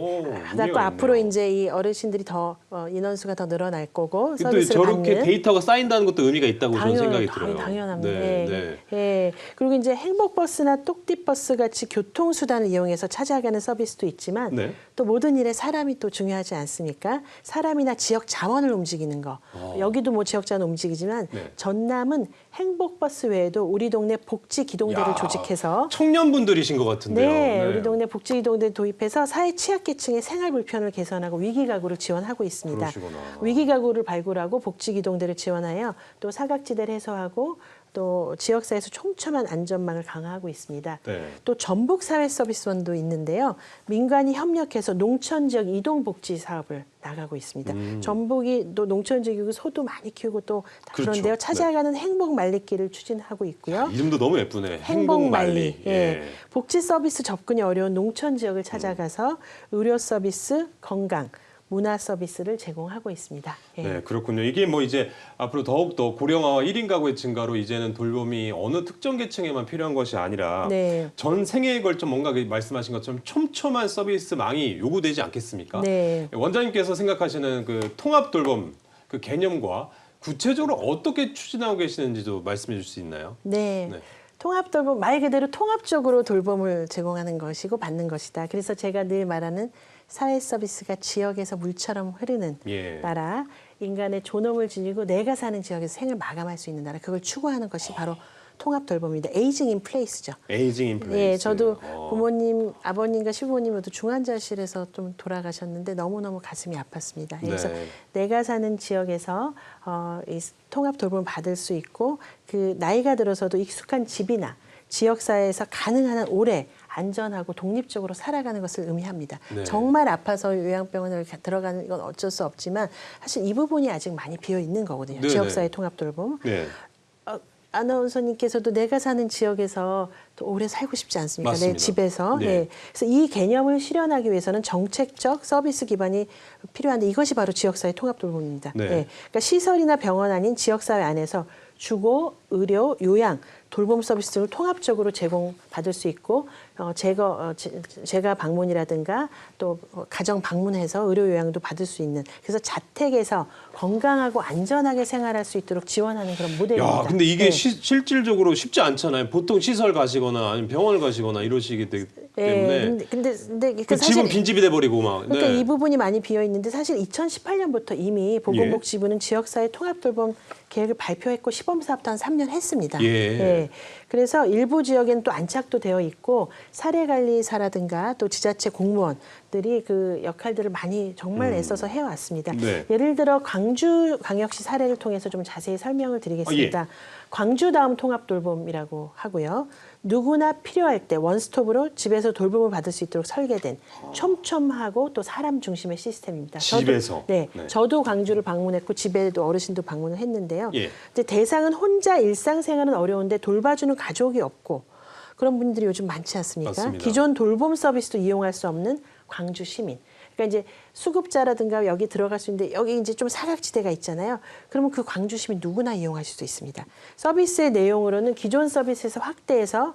Speaker 1: 그래서 앞으로 이제 이 어르신들이 더 인원수가 더 늘어날 거고
Speaker 2: 또
Speaker 1: 서비스를
Speaker 2: 저렇게
Speaker 1: 받는
Speaker 2: 데이터가 쌓인다는 것도 의미가 있다고 저는 생각이 들어요.
Speaker 1: 당연합니다.
Speaker 2: 네.
Speaker 1: 예. 예. 그리고 이제 행복버스나 똑띠버스 같이 교통수단을 이용해서 찾아가는 서비스도 있지만
Speaker 2: 네.
Speaker 1: 또 모든 일에 사람이 또 중요하지 않습니까? 사람이나 지역 자원을 움직이는 거. 여기도 뭐 지역 자원 움직이지만
Speaker 2: 네.
Speaker 1: 전남은 행복버스 외에도 우리 동네 복지기동대를
Speaker 2: 야,
Speaker 1: 조직해서
Speaker 2: 청년분들이신 것 같은데요.
Speaker 1: 네, 우리 동네 복지기동대 도입해서 사회 취약계층의 생활 불편을 개선하고 위기가구를 지원하고 있습니다.
Speaker 2: 그러시구나.
Speaker 1: 위기가구를 발굴하고 복지기동대를 지원하여 또 사각지대를 해소하고 또 지역사회에서 촘촘한 안전망을 강화하고 있습니다.
Speaker 2: 네.
Speaker 1: 또 전북사회서비스원도 있는데요. 민간이 협력해서 농촌 지역 이동복지 사업을 나가고 있습니다. 전북이 또 농촌 지역이고 소도 많이 키우고 또
Speaker 2: 그렇죠.
Speaker 1: 그런데요.
Speaker 2: 네.
Speaker 1: 찾아가는 행복 말리기를 추진하고 있고요.
Speaker 2: 이름도 너무 예쁘네.
Speaker 1: 행복말리.
Speaker 2: 예.
Speaker 1: 예. 복지 서비스 접근이 어려운 농촌 지역을 찾아가서 의료 서비스, 건강, 문화 서비스를 제공하고 있습니다. 예.
Speaker 2: 네, 그렇군요. 이게 뭐 이제 앞으로 더욱더 고령화와 1인 가구의 증가로 이제는 돌봄이 어느 특정 계층에만 필요한 것이 아니라
Speaker 1: 네.
Speaker 2: 전 생애에 걸쳐 뭔가 말씀하신 것처럼 촘촘한 서비스망이 요구되지 않겠습니까?
Speaker 1: 네.
Speaker 2: 원장님께서 생각하시는 그 통합 돌봄 그 개념과 구체적으로 어떻게 추진하고 계시는지도 말씀해 줄 수 있나요?
Speaker 1: 네.
Speaker 2: 네.
Speaker 1: 통합 돌봄 말 그대로 통합적으로 돌봄을 제공하는 것이고 받는 것이다. 그래서 제가 늘 말하는 사회 서비스가 지역에서 물처럼 흐르는
Speaker 2: 예.
Speaker 1: 나라, 인간의 존엄을 지니고 내가 사는 지역에서 생을 마감할 수 있는 나라, 그걸 추구하는 것이 바로 통합 돌봄입니다. 에이징 인 플레이스죠.
Speaker 2: 에이징 인 플레이스.
Speaker 1: 예, 저도 부모님, 아버님과 시부모님 모두 중환자실에서 좀 돌아가셨는데 너무너무 가슴이 아팠습니다. 그래서
Speaker 2: 네.
Speaker 1: 내가 사는 지역에서 이 통합 돌봄을 받을 수 있고 그 나이가 들어서도 익숙한 집이나 지역사회에서 가능한 한 오래 안전하고 독립적으로 살아가는 것을 의미합니다.
Speaker 2: 네.
Speaker 1: 정말 아파서 요양병원을 들어가는 건 어쩔 수 없지만 사실 이 부분이 아직 많이 비어 있는 거거든요.
Speaker 2: 네,
Speaker 1: 지역사회
Speaker 2: 네.
Speaker 1: 통합 돌봄.
Speaker 2: 네.
Speaker 1: 아나운서님께서도 내가 사는 지역에서 또 오래 살고 싶지 않습니까?
Speaker 2: 맞습니다.
Speaker 1: 내 집에서.
Speaker 2: 네.
Speaker 1: 네. 그래서 이 개념을 실현하기 위해서는 정책적 서비스 기반이 필요한데 이것이 바로 지역사회 통합 돌봄입니다.
Speaker 2: 네.
Speaker 1: 네. 그러니까 시설이나 병원 아닌 지역사회 안에서 주거, 의료, 요양, 돌봄 서비스 등을 통합적으로 제공받을 수 있고 제가 방문이라든가 또 가정 방문해서 의료 요양도 받을 수 있는 그래서 자택에서 건강하고 안전하게 생활할 수 있도록 지원하는 그런 모델입니다.
Speaker 2: 야, 근데 이게
Speaker 1: 네.
Speaker 2: 실질적으로 쉽지 않잖아요. 보통 시설 가시거나 아니면 병원을 가시거나 이러시기 때문에.
Speaker 1: 근데
Speaker 2: 그 집은 빈집이 돼버리고 막.
Speaker 1: 그러니까
Speaker 2: 네.
Speaker 1: 이 부분이 많이 비어 있는데 사실 2018년부터 이미 보건복지부는 지역사회 통합돌봄 계획을 발표했고 시범사업도 한 3년 했습니다.
Speaker 2: 예.
Speaker 1: 그래서 일부 지역에는 또 안착도 되어 있고 사례관리사라든가 또 지자체 공무원들이 그 역할들을 많이 정말 애써서 해왔습니다.
Speaker 2: 네.
Speaker 1: 예를 들어 광주광역시 사례를 통해서 좀 자세히 설명을 드리겠습니다. 광주 다음 통합돌봄이라고 하고요. 누구나 필요할 때 원스톱으로 집에서 돌봄을 받을 수 있도록 설계된 촘촘하고 또 사람 중심의 시스템입니다.
Speaker 2: 집에서?
Speaker 1: 네,
Speaker 2: 네.
Speaker 1: 저도 광주를 방문했고 집에도 어르신도 방문을 했는데요.
Speaker 2: 예.
Speaker 1: 이제 대상은 혼자 일상생활은 어려운데 돌봐주는 가족이 없고 그런 분들이 요즘 많지 않습니까?
Speaker 2: 맞습니다.
Speaker 1: 기존 돌봄 서비스도 이용할 수 없는 광주 시민. 그러니까 이제 수급자라든가 여기 들어갈 수 있는데 여기 이제 좀 사각지대가 있잖아요. 그러면 그 광주 시민 누구나 이용하실 수 있습니다. 서비스의 내용으로는 기존 서비스에서 확대해서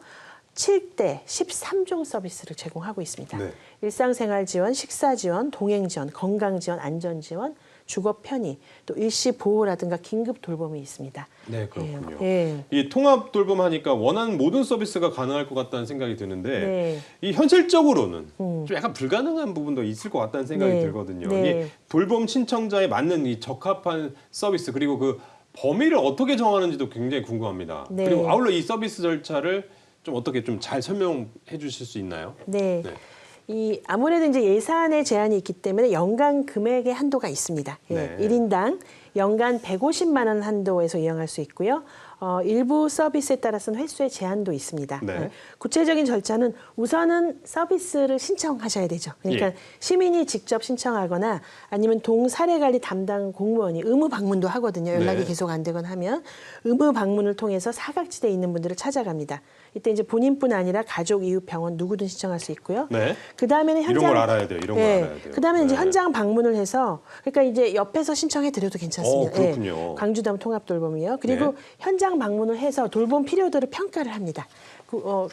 Speaker 1: 7대 13종 서비스를 제공하고 있습니다.
Speaker 2: 네.
Speaker 1: 일상생활 지원, 식사 지원, 동행 지원, 건강 지원, 안전 지원, 주거 편의, 또 일시 보호라든가 긴급 돌봄이 있습니다.
Speaker 2: 네, 그렇군요.
Speaker 1: 예.
Speaker 2: 이 통합 돌봄 하니까 원하는 모든 서비스가 가능할 것 같다는 생각이 드는데
Speaker 1: 네.
Speaker 2: 이 현실적으로는 좀 약간 불가능한 부분도 있을 것 같다는 생각이
Speaker 1: 네.
Speaker 2: 들거든요.
Speaker 1: 네.
Speaker 2: 이 돌봄 신청자에 맞는 이 적합한 서비스 그리고 그 범위를 어떻게 정하는지도 굉장히 궁금합니다.
Speaker 1: 네.
Speaker 2: 그리고 아울러 이 서비스 절차를 좀 어떻게 좀 잘 설명해 주실 수 있나요?
Speaker 1: 네.
Speaker 2: 네.
Speaker 1: 이 아무래도 이제 예산의 제한이 있기 때문에 연간 금액의 한도가 있습니다. 예,
Speaker 2: 네.
Speaker 1: 1인당 연간 150만 원 한도에서 이용할 수 있고요. 일부 서비스에 따라서는 횟수의 제한도 있습니다.
Speaker 2: 네.
Speaker 1: 예, 구체적인 절차는 우선은 서비스를 신청하셔야 되죠. 그러니까
Speaker 2: 예.
Speaker 1: 시민이 직접 신청하거나 아니면 동사례관리 담당 공무원이 의무 방문도 하거든요. 연락이
Speaker 2: 네.
Speaker 1: 계속 안 되거나 하면 의무 방문을 통해서 사각지대에 있는 분들을 찾아갑니다. 이때 이제 본인뿐 아니라 가족, 이웃, 병원 누구든 신청할 수 있고요.
Speaker 2: 네.
Speaker 1: 그 다음에는 현장
Speaker 2: 이런 걸 알아야 돼요. 이런 걸 알아야 돼요.
Speaker 1: 그 다음에 이제
Speaker 2: 네.
Speaker 1: 현장 방문을 해서 그러니까 이제 옆에서 신청해 드려도 괜찮습니다.
Speaker 2: 그렇군요.
Speaker 1: 광주담 통합돌봄이요. 그리고
Speaker 2: 네.
Speaker 1: 현장 현장 방문을 해서 돌봄 필요도를 평가를 합니다.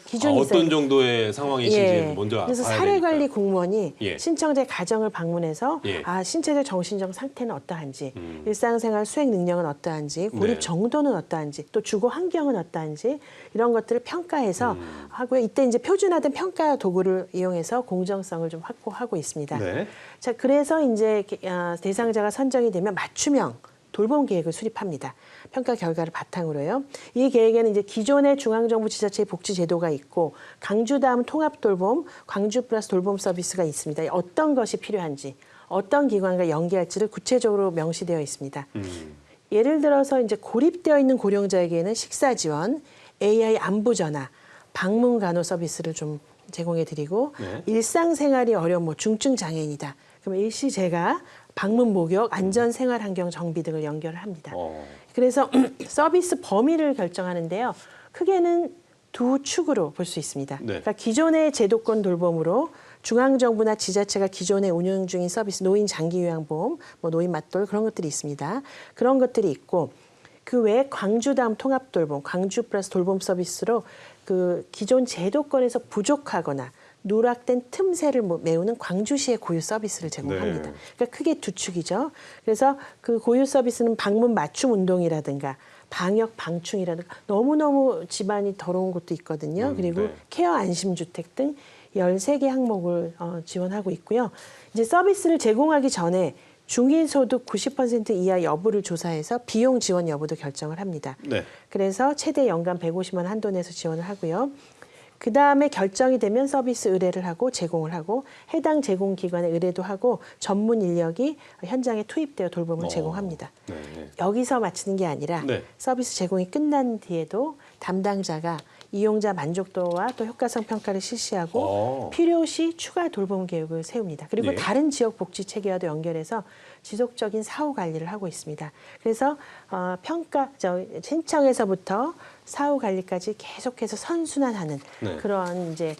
Speaker 1: 기준이 있어요.
Speaker 2: 어떤 정도의 상황이신지 먼저 봐야
Speaker 1: 그래서
Speaker 2: 되니까.
Speaker 1: 사례관리 공무원이
Speaker 2: 예.
Speaker 1: 신청자의 가정을 방문해서
Speaker 2: 예.
Speaker 1: 신체적 정신적 상태는 어떠한지, 일상생활 수행 능력은 어떠한지, 고립
Speaker 2: 네.
Speaker 1: 정도는 어떠한지, 또 주거 환경은 어떠한지 이런 것들을 평가해서 하고요. 이때 이제 표준화된 평가 도구를 이용해서 공정성을 좀 확보하고 있습니다.
Speaker 2: 네.
Speaker 1: 자, 그래서 이제 대상자가 선정이 되면 맞춤형 돌봄 계획을 수립합니다. 평가 결과를 바탕으로요. 이 계획에는 이제 기존의 중앙정부 지자체의 복지 제도가 있고 광주 다음 통합 돌봄, 광주 플러스 돌봄 서비스가 있습니다. 어떤 것이 필요한지, 어떤 기관과 연계할지를 구체적으로 명시되어 있습니다. 예를 들어서 이제 고립되어 있는 고령자에게는 식사 지원, AI 안부 전화, 방문 간호 서비스를 좀 제공해 드리고
Speaker 2: 네.
Speaker 1: 일상생활이 어려운 중증 장애인이다. 그러면 일시 제가 방문 목욕, 안전 생활 환경 정비 등을 연결을 합니다. 그래서 서비스 범위를 결정하는데요. 크게는 두 축으로 볼 수 있습니다.
Speaker 2: 네.
Speaker 1: 그러니까 기존의 제도권 돌봄으로 중앙정부나 지자체가 기존에 운영 중인 서비스, 노인 장기 요양보험, 노인 맞돌 그런 것들이 있습니다. 그런 것들이 있고 그 외에 광주 다음 통합 돌봄, 광주 플러스 돌봄 서비스로 그 기존 제도권에서 부족하거나 누락된 틈새를 메우는 광주시의 고유 서비스를 제공합니다.
Speaker 2: 네.
Speaker 1: 그러니까 크게 두 축이죠. 그래서 그 고유 서비스는 방문 맞춤 운동이라든가 방역 방충이라든가 너무너무 집안이 더러운 곳도 있거든요. 그리고
Speaker 2: 네.
Speaker 1: 케어 안심주택 등 13개 항목을 지원하고 있고요. 이제 서비스를 제공하기 전에 중위소득 90% 이하 여부를 조사해서 비용 지원 여부도 결정을 합니다.
Speaker 2: 네.
Speaker 1: 그래서 최대 연간 150만 원 한도 내에서 지원을 하고요. 그다음에 결정이 되면 서비스 의뢰를 하고 제공을 하고 해당 제공기관에 의뢰도 하고 전문 인력이 현장에 투입되어 돌봄을 제공합니다.
Speaker 2: 네.
Speaker 1: 여기서 마치는 게 아니라
Speaker 2: 네.
Speaker 1: 서비스 제공이 끝난 뒤에도 담당자가 이용자 만족도와 또 효과성 평가를 실시하고 필요시 추가 돌봄 계획을 세웁니다. 그리고
Speaker 2: 네.
Speaker 1: 다른 지역 복지 체계와도 연결해서 지속적인 사후 관리를 하고 있습니다. 그래서 신청에서부터 사후 관리까지 계속해서 선순환하는
Speaker 2: 네.
Speaker 1: 그런 이제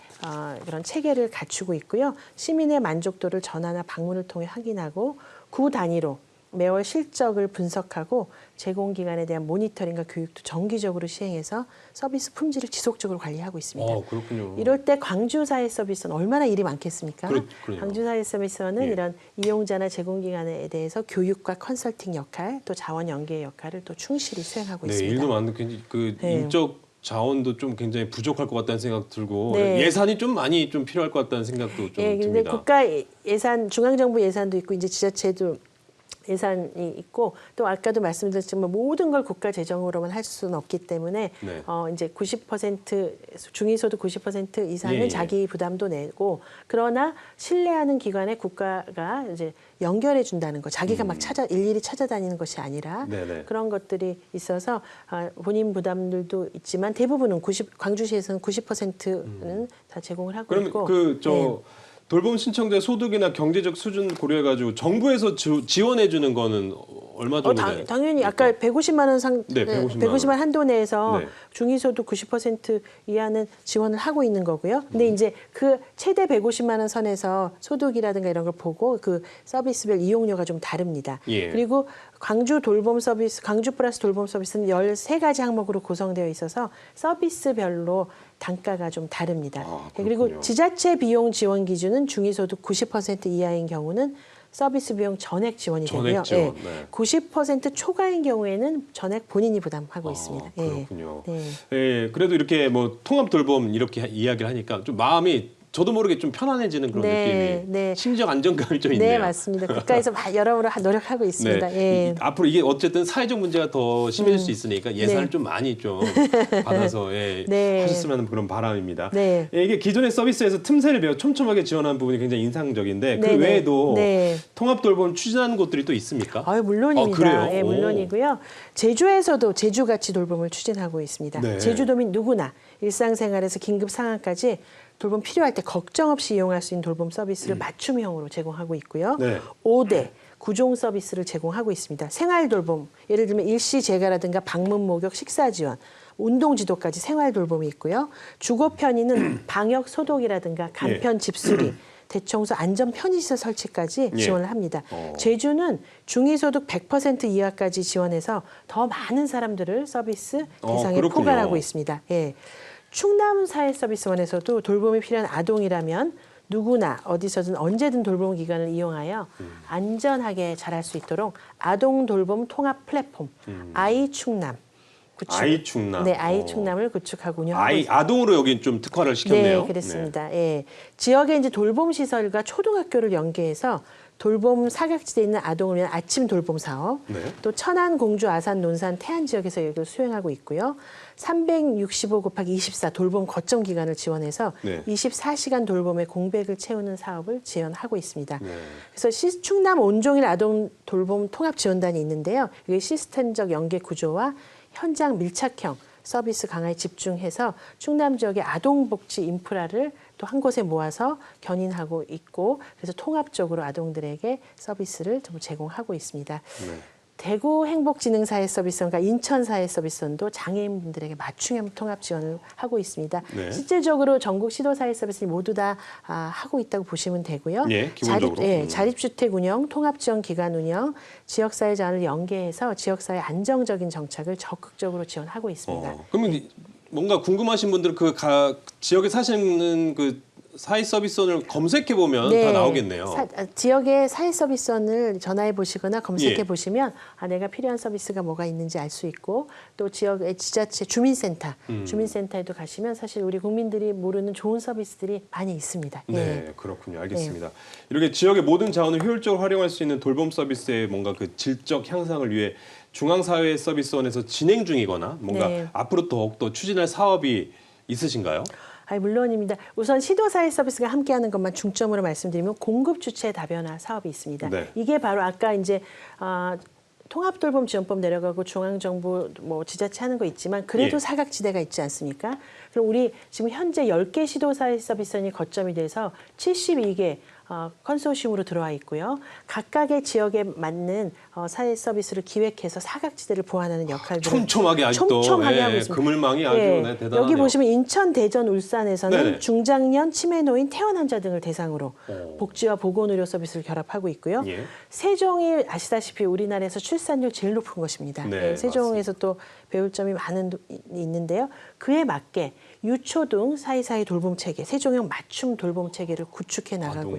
Speaker 1: 그런 체계를 갖추고 있고요. 시민의 만족도를 전화나 방문을 통해 확인하고 구 단위로 매월 실적을 분석하고 제공기관에 대한 모니터링과 교육도 정기적으로 시행해서 서비스 품질을 지속적으로 관리하고 있습니다.
Speaker 2: 그렇군요.
Speaker 1: 이럴 때 광주사회 서비스는 얼마나 일이 많겠습니까?
Speaker 2: 그러네요.
Speaker 1: 광주사회 서비스는
Speaker 2: 예.
Speaker 1: 이런 이용자나 제공기관에 대해서 교육과 컨설팅 역할, 또 자원 연계 역할을 또 충실히 수행하고
Speaker 2: 네,
Speaker 1: 있습니다.
Speaker 2: 일도 많은데 그
Speaker 1: 네.
Speaker 2: 인적 자원도 좀 굉장히 부족할 것 같다는 생각 들고
Speaker 1: 네.
Speaker 2: 예산이 좀 많이 좀 필요할 것 같다는 생각도 좀
Speaker 1: 근데
Speaker 2: 듭니다.
Speaker 1: 국가 예산, 중앙정부 예산도 있고 이제 지자체도 예산이 있고 또 아까도 말씀드렸지만 모든 걸 국가 재정으로만 할 수는 없기 때문에
Speaker 2: 네.
Speaker 1: 이제 90% 중위소득 90% 이상은
Speaker 2: 예.
Speaker 1: 자기 부담도 내고 그러나 신뢰하는 기관에 국가가 이제 연결해 준다는 거 자기가 막 일일이 찾아다니는 것이 아니라
Speaker 2: 네네.
Speaker 1: 그런 것들이 있어서 본인 부담들도 있지만 대부분은 광주시에서는 90%는 다 제공을 하고
Speaker 2: 그럼
Speaker 1: 있고
Speaker 2: 그 돌봄 신청자 소득이나 경제적 수준 고려해가지고 정부에서 지원해 주는 거는 얼마 정도 돼요?
Speaker 1: 당연히 아까 150만 원 150만 원 한도 내에서
Speaker 2: 네.
Speaker 1: 중위소득 90% 이하는 지원을 하고 있는 거고요. 근데 이제 그 최대 150만 원 선에서 소득이라든가 이런 걸 보고 그 서비스별 이용료가 좀 다릅니다.
Speaker 2: 예.
Speaker 1: 그리고 광주 돌봄 서비스, 광주 플러스 돌봄 서비스는 13가지 항목으로 구성되어 있어서 서비스별로 단가가 좀 다릅니다. 그리고 지자체 비용 지원 기준은 중위소득 90% 이하인 경우는 서비스 비용 전액 지원이 되고요.
Speaker 2: 전액 지원. 네.
Speaker 1: 90% 초과인 경우에는 전액 본인이 부담하고 있습니다.
Speaker 2: 그렇군요.
Speaker 1: 네.
Speaker 2: 예, 그래도 이렇게 통합 돌봄 이렇게 이야기를 하니까 좀 마음이 저도 모르게 좀 편안해지는 그런 느낌이 심적 안정감이 좀 있네요.
Speaker 1: 네, 맞습니다. 국가에서 여러모로 노력하고 있습니다.
Speaker 2: 네. 앞으로 이게 어쨌든 사회적 문제가 더 심해질 수 있으니까 예산을 좀 많이 좀 받아서 하셨으면 하는 그런 바람입니다.
Speaker 1: 네.
Speaker 2: 이게 기존의 서비스에서 틈새를 메워 촘촘하게 지원하는 부분이 굉장히 인상적인데 그 외에도 통합 돌봄 추진하는 곳들이 또 있습니까?
Speaker 1: 물론입니다.
Speaker 2: 그래요?
Speaker 1: 네, 물론이고요. 제주에서도 제주같이 돌봄을 추진하고 있습니다.
Speaker 2: 네.
Speaker 1: 제주도민 누구나 일상생활에서 긴급 상황까지 돌봄 필요할 때 걱정 없이 이용할 수 있는 돌봄 서비스를 맞춤형으로 제공하고 있고요.
Speaker 2: 네.
Speaker 1: 5대 구종 서비스를 제공하고 있습니다. 생활 돌봄, 예를 들면 일시 재가라든가 방문 목욕, 식사 지원, 운동 지도까지 생활 돌봄이 있고요. 주거 편의는 방역 소독이라든가 간편 집수리, 대청소 안전 편의시설 설치까지
Speaker 2: 예.
Speaker 1: 지원을 합니다. 제주는 중위소득 100% 이하까지 지원해서 더 많은 사람들을 서비스 대상에
Speaker 2: 그렇군요.
Speaker 1: 포괄하고 있습니다. 예. 충남 사회서비스원에서도 돌봄이 필요한 아동이라면 누구나 어디서든 언제든 돌봄 기관을 이용하여 안전하게 자랄 수 있도록 아동 돌봄 통합 플랫폼 아이충남 구축.
Speaker 2: 아이충남.
Speaker 1: 네, 아이충남을 구축하고 운영하고 있습니다.
Speaker 2: 아동으로 여기 좀 특화를 시켰네요.
Speaker 1: 네, 그렇습니다. 예. 지역의 이제 돌봄 시설과 초등학교를 연계해서 돌봄 사각지대에 있는 아동을 위한 아침 돌봄 사업,
Speaker 2: 네.
Speaker 1: 또 천안, 공주, 아산, 논산, 태안 지역에서 이걸 수행하고 있고요. 365/24 돌봄 거점 기간을 지원해서
Speaker 2: 네.
Speaker 1: 24시간 돌봄의 공백을 채우는 사업을 지원하고 있습니다.
Speaker 2: 네.
Speaker 1: 그래서 충남 온종일 아동 돌봄 통합 지원단이 있는데요. 이게 시스템적 연계 구조와 현장 밀착형 서비스 강화에 집중해서 충남 지역의 아동복지 인프라를 또 한 곳에 모아서 견인하고 있고 그래서 통합적으로 아동들에게 서비스를 좀 제공하고 있습니다.
Speaker 2: 네.
Speaker 1: 대구 행복지능사회서비스원과 인천사회서비스원도 장애인분들에게 맞춤형 통합 지원을 하고 있습니다.
Speaker 2: 네.
Speaker 1: 실질적으로 전국 시도사회서비스는 모두 다 하고 있다고 보시면 되고요.
Speaker 2: 예, 기본적으로.
Speaker 1: 자립주택 운영, 통합지원기관 운영, 지역사회 자원을 연계해서 지역사회 안정적인 정착을 적극적으로 지원하고 있습니다.
Speaker 2: 그러면 뭔가 궁금하신 분들은 그 지역에 사시는 그 사회서비스원을 검색해 보면 다 나오겠네요.
Speaker 1: 지역의 사회서비스원을 전화해 보시거나 검색해 보시면 내가 필요한 서비스가 뭐가 있는지 알 수 있고 또 지역의 지자체 주민센터, 주민센터에도 가시면 사실 우리 국민들이 모르는 좋은 서비스들이 많이 있습니다.
Speaker 2: 네, 그렇군요. 알겠습니다. 이렇게 지역의 모든 자원을 효율적으로 활용할 수 있는 돌봄 서비스의 뭔가 그 질적 향상을 위해 중앙사회서비스원에서 진행 중이거나 뭔가 앞으로 더욱더 추진할 사업이 있으신가요?
Speaker 1: 물론입니다. 우선 시도사회서비스가 함께하는 것만 중점으로 말씀드리면 공급주체 다변화 사업이 있습니다.
Speaker 2: 네.
Speaker 1: 이게 바로 아까 이제 통합돌봄지원법 내려가고 중앙정부 뭐 지자체 하는 거 있지만 그래도 사각지대가 있지 않습니까? 그럼 우리 지금 현재 10개 시도사회서비스원이 거점이 돼서 72개 컨소시엄으로 들어와 있고요. 각각의 지역에 맞는 사회 서비스를 기획해서 사각지대를 보완하는 역할들을
Speaker 2: 촘촘하게 아직도
Speaker 1: 촘촘하게 하고 있습니다.
Speaker 2: 그물망이 아주 대단하네요.
Speaker 1: 여기 보시면 인천, 대전, 울산에서는
Speaker 2: 네네.
Speaker 1: 중장년, 치매 노인, 퇴원 환자 등을 대상으로 복지와 보건의료 서비스를 결합하고 있고요. 세종이 아시다시피 우리나라에서 출산율 제일 높은 곳입니다.
Speaker 2: 네,
Speaker 1: 세종에서 또 배울 점이 많은 있는데요. 그에 맞게 유초등 사이사이 돌봄 체계, 세종형 맞춤 돌봄 체계를 구축해 나가고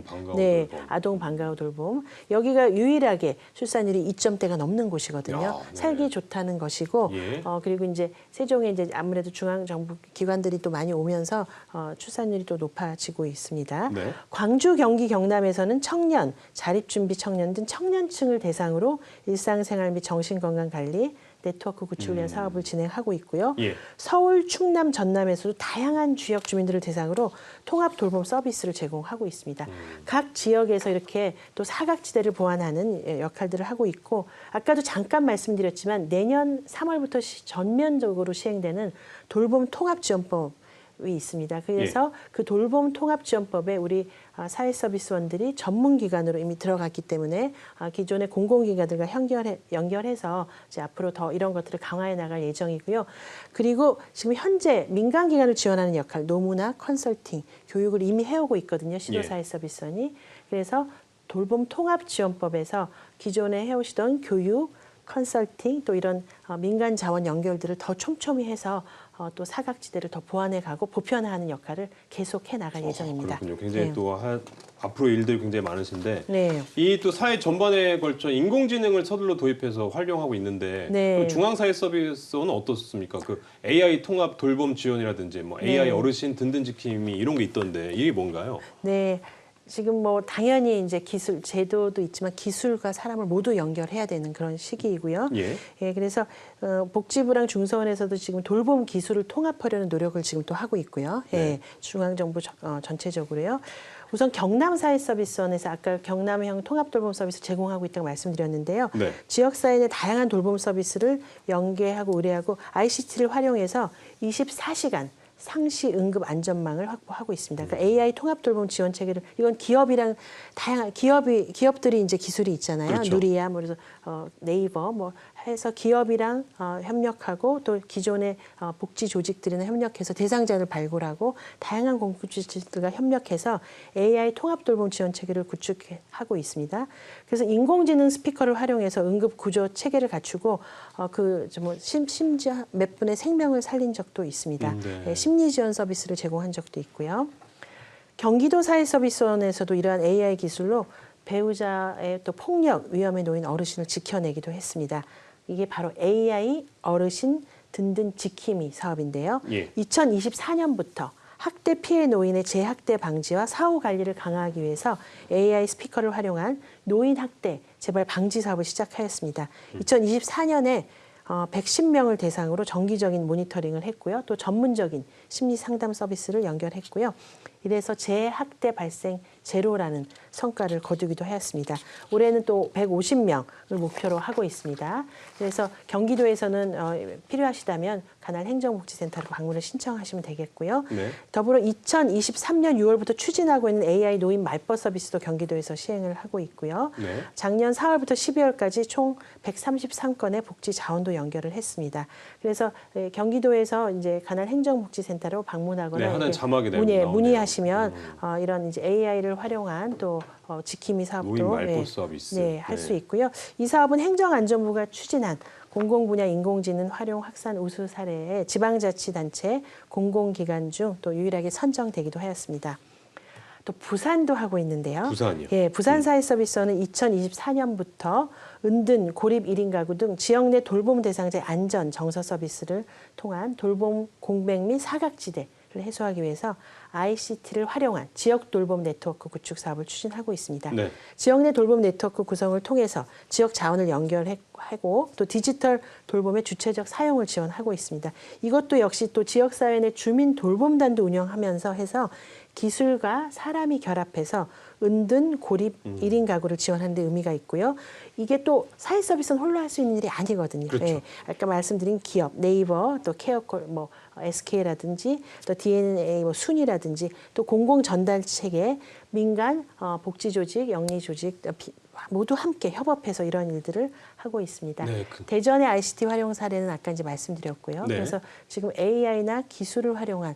Speaker 1: 아동 방과후 돌봄. 여기가 유일하게 출산율이 2점대가 넘는 곳이거든요. 살기 좋다는 것이고 그리고 이제 세종에 이제 아무래도 중앙 정부 기관들이 또 많이 오면서 출산율이 또 높아지고 있습니다. 광주, 경기, 경남에서는 청년, 자립준비 청년 등 청년층을 대상으로 일상생활 및 정신건강 관리 네트워크 구축을 위한 사업을 진행하고 있고요. 서울, 충남, 전남에서도 다양한 지역 주민들을 대상으로 통합 돌봄 서비스를 제공하고 있습니다. 각 지역에서 이렇게 또 사각지대를 보완하는 역할들을 하고 있고 아까도 잠깐 말씀드렸지만 내년 3월부터 전면적으로 시행되는 돌봄 통합지원법 이 있습니다. 그래서 그 돌봄 통합지원법에 우리 사회서비스원들이 전문기관으로 이미 들어갔기 때문에 기존의 공공기관들과 연결해서 이제 앞으로 더 이런 것들을 강화해 나갈 예정이고요. 그리고 지금 현재 민간기관을 지원하는 역할, 노무나 컨설팅, 교육을 이미 해오고 있거든요. 시도사회서비스원이. 그래서 돌봄 통합지원법에서 기존에 해오시던 교육, 컨설팅 또 이런 민간 자원 연결들을 더 촘촘히 해서 또 사각지대를 더 보완해가고 보편화하는 역할을 계속해 나갈 예정입니다.
Speaker 2: 그렇군요. 굉장히 또 앞으로 일들이 굉장히 많으신데
Speaker 1: 이
Speaker 2: 또 사회 전반에 걸쳐 인공지능을 서둘러 도입해서 활용하고 있는데 그 중앙사회서비스는 어떻습니까? 그 AI 통합 돌봄 지원이라든지 뭐 AI 어르신 든든 지킴이 이런 게 있던데 이게 뭔가요?
Speaker 1: 네. 지금 뭐 당연히 이제 기술 제도도 있지만 기술과 사람을 모두 연결해야 되는 그런 시기이고요. 그래서 복지부랑 중서원에서도 지금 돌봄 기술을 통합하려는 노력을 지금 또 하고 있고요. 중앙정부 전체적으로요. 우선 경남사회서비스원에서 아까 경남형 통합돌봄 서비스 제공하고 있다고 말씀드렸는데요. 지역사회 내 다양한 돌봄 서비스를 연계하고 의뢰하고 ICT를 활용해서 24시간 상시 응급 안전망을 확보하고 있습니다. 그러니까 AI 통합 돌봄 지원 체계를 이건 기업이랑 다양한 기업들이 이제 기술이 있잖아요.
Speaker 2: 그렇죠.
Speaker 1: 누리야, 뭐 그래서 네이버 뭐 해서 기업이랑 협력하고 또 기존의 복지 조직들이나 협력해서 대상자를 발굴하고 다양한 공급 조직들과 협력해서 AI 통합 돌봄 지원 체계를 구축하고 있습니다. 그래서 인공지능 스피커를 활용해서 응급 구조 체계를 갖추고 심지어 몇 분의 생명을 살린 적도 있습니다.
Speaker 2: 네.
Speaker 1: 심리 지원 서비스를 제공한 적도 있고요. 경기도 사회서비스원에서도 이러한 AI 기술로 배우자의 또 폭력 위험에 놓인 어르신을 지켜내기도 했습니다. 이게 바로 AI 어르신 든든 지킴이 사업인데요.
Speaker 2: 예.
Speaker 1: 2024년부터 학대 피해 노인의 재학대 방지와 사후 관리를 강화하기 위해서 AI 스피커를 활용한 노인 학대 재발 방지 사업을 시작하였습니다. 2024년에 110명을 대상으로 정기적인 모니터링을 했고요. 또 전문적인 심리 상담 서비스를 연결했고요. 이래서 재학대 발생 제로라는 성과를 거두기도 하였습니다. 올해는 또 150명을 목표로 하고 있습니다. 그래서 경기도에서는 필요하시다면 관할 행정복지센터로 방문을 신청하시면 되겠고요.
Speaker 2: 네.
Speaker 1: 더불어 2023년 6월부터 추진하고 있는 AI 노인 말벗 서비스도 경기도에서 시행을 하고 있고요.
Speaker 2: 네.
Speaker 1: 작년 4월부터 12월까지 총 133건의 복지 자원도 연결을 했습니다. 그래서 경기도에서 이제 관할 행정복지센터로 방문하거나
Speaker 2: 네, 하나의 자막이
Speaker 1: 문의하시면 이런 이제 AI를 활용한 또 지킴이 사업도
Speaker 2: 노인 말벗 서비스.
Speaker 1: 할 수 있고요. 이 사업은 행정안전부가 추진한 공공분야 인공지능 활용 확산 우수 사례에 지방자치단체, 공공기관 중 또 유일하게 선정되기도 하였습니다. 또 부산도 하고 있는데요.
Speaker 2: 부산이요?
Speaker 1: 예, 부산사회서비스원은 2024년부터 은둔, 고립 1인 가구 등 지역 내 돌봄 대상자의 안전, 정서 서비스를 통한 돌봄 공백 및 사각지대를 해소하기 위해서 ICT를 활용한 지역 돌봄 네트워크 구축 사업을 추진하고 있습니다.
Speaker 2: 네.
Speaker 1: 지역 내 돌봄 네트워크 구성을 통해서 지역 자원을 연결하고 또 디지털 돌봄의 주체적 사용을 지원하고 있습니다. 이것도 역시 또 지역사회 내 주민 돌봄단도 운영하면서 해서 기술과 사람이 결합해서 은둔, 고립 1인 가구를 지원하는 데 의미가 있고요. 이게 또 사회서비스는 홀로 할 수 있는 일이 아니거든요.
Speaker 2: 그렇죠.
Speaker 1: 예, 아까 말씀드린 기업, 네이버, 또 케어콜, SK라든지 또 DNA, 순이라든지 또 공공 전달 체계, 민간 복지 조직, 영리 조직 모두 함께 협업해서 이런 일들을 하고 있습니다.
Speaker 2: 네,
Speaker 1: 대전의 ICT 활용 사례는 아까 이제 말씀드렸고요.
Speaker 2: 네.
Speaker 1: 그래서 지금 AI나 기술을 활용한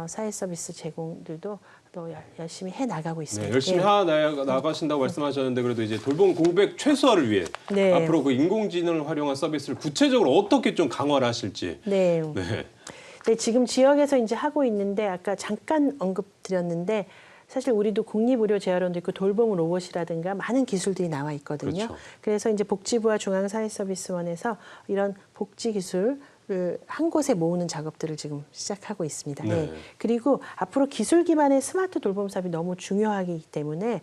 Speaker 1: 사회 서비스 제공들도 또 열심히 해 나가고 있습니다.
Speaker 2: 네, 열심히 나가신다고 말씀하셨는데 그래도 이제 돌봄 공백 최소화를 위해
Speaker 1: 네.
Speaker 2: 앞으로 그 인공지능을 활용한 서비스를 구체적으로 어떻게 좀 강화를 하실지.
Speaker 1: 네.
Speaker 2: 네.
Speaker 1: 네, 지금 지역에서 이제 하고 있는데 아까 잠깐 언급드렸는데 사실 우리도 국립의료재활원도 있고 돌봄 로봇이라든가 많은 기술들이 나와 있거든요.
Speaker 2: 그렇죠.
Speaker 1: 그래서 이제 복지부와 중앙사회서비스원에서 이런 복지 기술을 한 곳에 모으는 작업들을 지금 시작하고 있습니다.
Speaker 2: 네.
Speaker 1: 네. 그리고 앞으로 기술 기반의 스마트 돌봄 사업이 너무 중요하기 때문에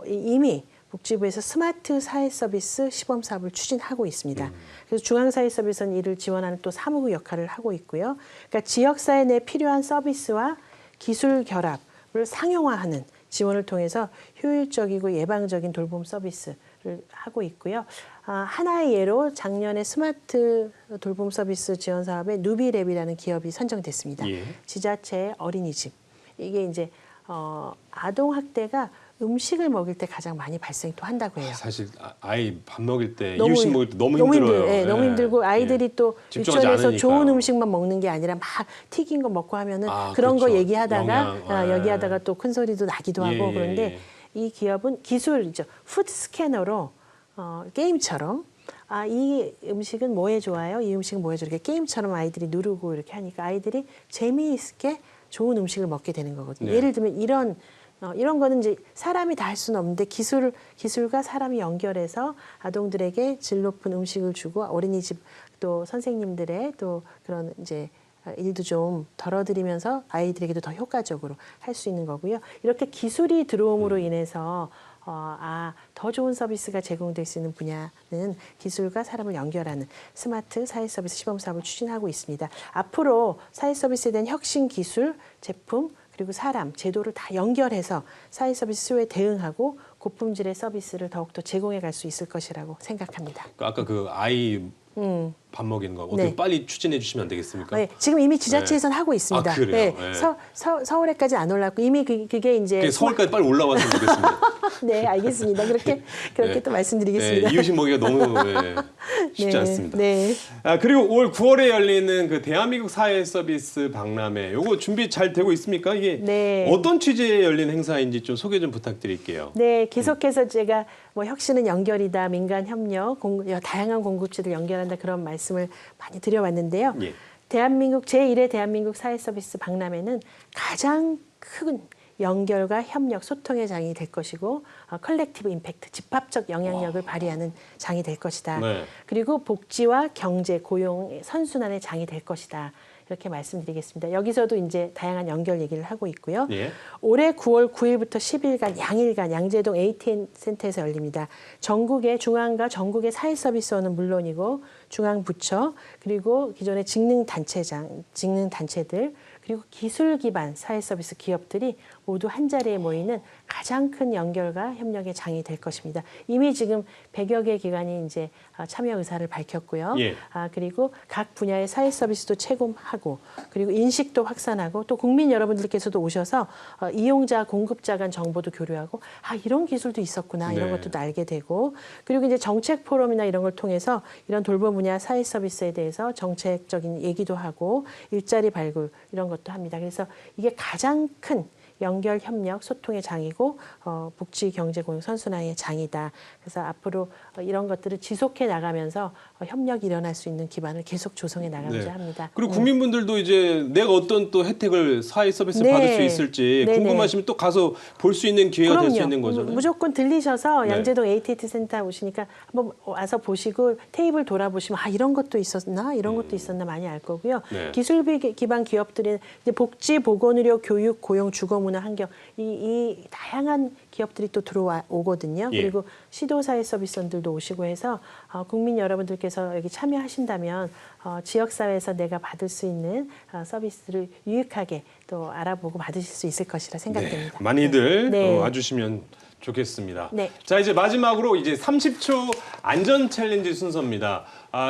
Speaker 1: 이미 복지부에서 스마트 사회서비스 시범 사업을 추진하고 있습니다. 그래서 중앙사회서비스는 이를 지원하는 또 사무국 역할을 하고 있고요. 그러니까 지역사회 내 필요한 서비스와 기술 결합을 상용화하는 지원을 통해서 효율적이고 예방적인 돌봄 서비스를 하고 있고요. 하나의 예로 작년에 스마트 돌봄 서비스 지원 사업에 누비랩이라는 기업이 선정됐습니다.
Speaker 2: 예.
Speaker 1: 지자체의 어린이집. 이게 이제 아동 학대가 음식을 먹일 때 가장 많이 발생이 또 한다고 해요.
Speaker 2: 사실 아이 밥 먹일 때 이유식 먹을 때 너무 힘들어요.
Speaker 1: 네, 너무 힘들고 아이들이 또
Speaker 2: 집중하지
Speaker 1: 유치원에서
Speaker 2: 않으니까요.
Speaker 1: 좋은 음식만 먹는 게 아니라 막 튀긴 거 먹고 하면은 그런
Speaker 2: 그렇죠.
Speaker 1: 거 얘기하다가
Speaker 2: 영양,
Speaker 1: 얘기하다가 또 큰 소리도 나기도 하고 그런데 이 기업은 기술이죠. 푸드 스캐너로 게임처럼 이 음식은 뭐에 좋아요? 이 음식은 뭐에 좋아요? 이렇게 게임처럼 아이들이 누르고 이렇게 하니까 아이들이 재미있게 좋은 음식을 먹게 되는 거거든요.
Speaker 2: 네.
Speaker 1: 예를 들면 이런 거는 이제 사람이 다 할 수는 없는데 기술과 사람이 연결해서 아동들에게 질 높은 음식을 주고 어린이집 또 선생님들의 또 그런 이제 일도 좀 덜어드리면서 아이들에게도 더 효과적으로 할 수 있는 거고요. 이렇게 기술이 들어옴으로 인해서 더 좋은 서비스가 제공될 수 있는 분야는 기술과 사람을 연결하는 스마트 사회 서비스 시범 사업을 추진하고 있습니다. 앞으로 사회 서비스에 대한 혁신 기술, 제품 그리고 사람, 제도를 다 연결해서 사회 서비스 수요에 대응하고 고품질의 서비스를 더욱더 제공해 갈 수 있을 것이라고 생각합니다.
Speaker 2: 아까 그 아이 밥 먹이는 거 어떻게
Speaker 1: 네.
Speaker 2: 빨리 추진해 주시면 안 되겠습니까?
Speaker 1: 네, 지금 이미 지자체에서는 하고 있습니다.
Speaker 2: 아, 그래요?
Speaker 1: 네,
Speaker 2: 네.
Speaker 1: 서울에까지 안 올랐고 이미 그게 이제
Speaker 2: 서울까지 빨리 올라왔으면 좋겠습니다.
Speaker 1: 네, 알겠습니다. 그렇게
Speaker 2: 네.
Speaker 1: 또 말씀드리겠습니다.
Speaker 2: 네, 이유식 먹기가 너무 쉽지
Speaker 1: 네,
Speaker 2: 않습니다.
Speaker 1: 네.
Speaker 2: 그리고 올 9월에 열리는 그 대한민국 사회 서비스 박람회, 요거 준비 잘 되고 있습니까? 이게
Speaker 1: 네.
Speaker 2: 어떤 취지에 열린 행사인지 좀 소개 좀 부탁드릴게요.
Speaker 1: 네, 계속해서 제가 뭐 혁신은 연결이다, 민간 협력, 다양한 공급체들 연결한다 그런 말씀을 많이 드려왔는데요.
Speaker 2: 예.
Speaker 1: 대한민국 제1회 대한민국 사회 서비스 박람회는 가장 큰 연결과 협력, 소통의 장이 될 것이고 컬렉티브 임팩트, 집합적 영향력을 발휘하는 장이 될 것이다.
Speaker 2: 네.
Speaker 1: 그리고 복지와 경제, 고용 선순환의 장이 될 것이다. 이렇게 말씀드리겠습니다. 여기서도 이제 다양한 연결 얘기를 하고 있고요.
Speaker 2: 예. 올해
Speaker 1: 올해 9월 9일부터 10일간 양일간 양재동 ATN 센터에서 열립니다. 전국의 중앙과 전국의 사회서비스원은 물론이고 중앙부처 그리고 기존의 직능단체들 그리고 기술 기반 사회서비스 기업들이 모두 한 자리에 모이는 가장 큰 연결과 협력의 장이 될 것입니다. 이미 지금 100여 개 기관이 이제 참여 의사를 밝혔고요.
Speaker 2: 예.
Speaker 1: 그리고 각 분야의 사회 서비스도 체험하고 그리고 인식도 확산하고 또 국민 여러분들께서도 오셔서 이용자, 공급자 간 정보도 교류하고 이런 기술도 있었구나 이런
Speaker 2: 네.
Speaker 1: 것도 알게 되고 그리고 이제 정책 포럼이나 이런 걸 통해서 이런 돌봄 분야 사회 서비스에 대해서 정책적인 얘기도 하고 일자리 발굴 이런 것도 합니다. 그래서 이게 가장 큰 연결, 협력, 소통의 장이고 복지, 경제, 고용 선순환의 장이다. 그래서 앞으로 이런 것들을 지속해 나가면서 협력이 일어날 수 있는 기반을 계속 조성해 나가고자 합니다.
Speaker 2: 그리고 국민분들도 이제 내가 어떤 또 혜택을 사회 서비스
Speaker 1: 네.
Speaker 2: 받을 수 있을지
Speaker 1: 네네.
Speaker 2: 궁금하시면 또 가서 볼 수 있는 기회가 될 수 있는 거잖아요.
Speaker 1: 무조건 들리셔서
Speaker 2: 네.
Speaker 1: 양재동 AT&T 센터 오시니까 한번 와서 보시고 테이블 돌아보시면 이런 것도 있었나 이런 것도 있었나 많이 알 거고요.
Speaker 2: 네.
Speaker 1: 기술 기반 기업들은 이제 복지, 보건의료, 교육, 고용, 주거문화, 환경 이 다양한 기업들이 또 들어오거든요.
Speaker 2: 예.
Speaker 1: 그리고 시도사회 서비스원들도 오시고 해서 국민 여러분들께서 여기 참여하신다면 지역사회에서 내가 받을 수 있는 서비스를 유익하게 또 알아보고 받으실 수 있을 것이라 생각됩니다.
Speaker 2: 많이들
Speaker 1: 네.
Speaker 2: 와주시면 좋겠습니다.
Speaker 1: 네.
Speaker 2: 자, 이제 마지막으로 이제 30초 안전 챌린지 순서입니다.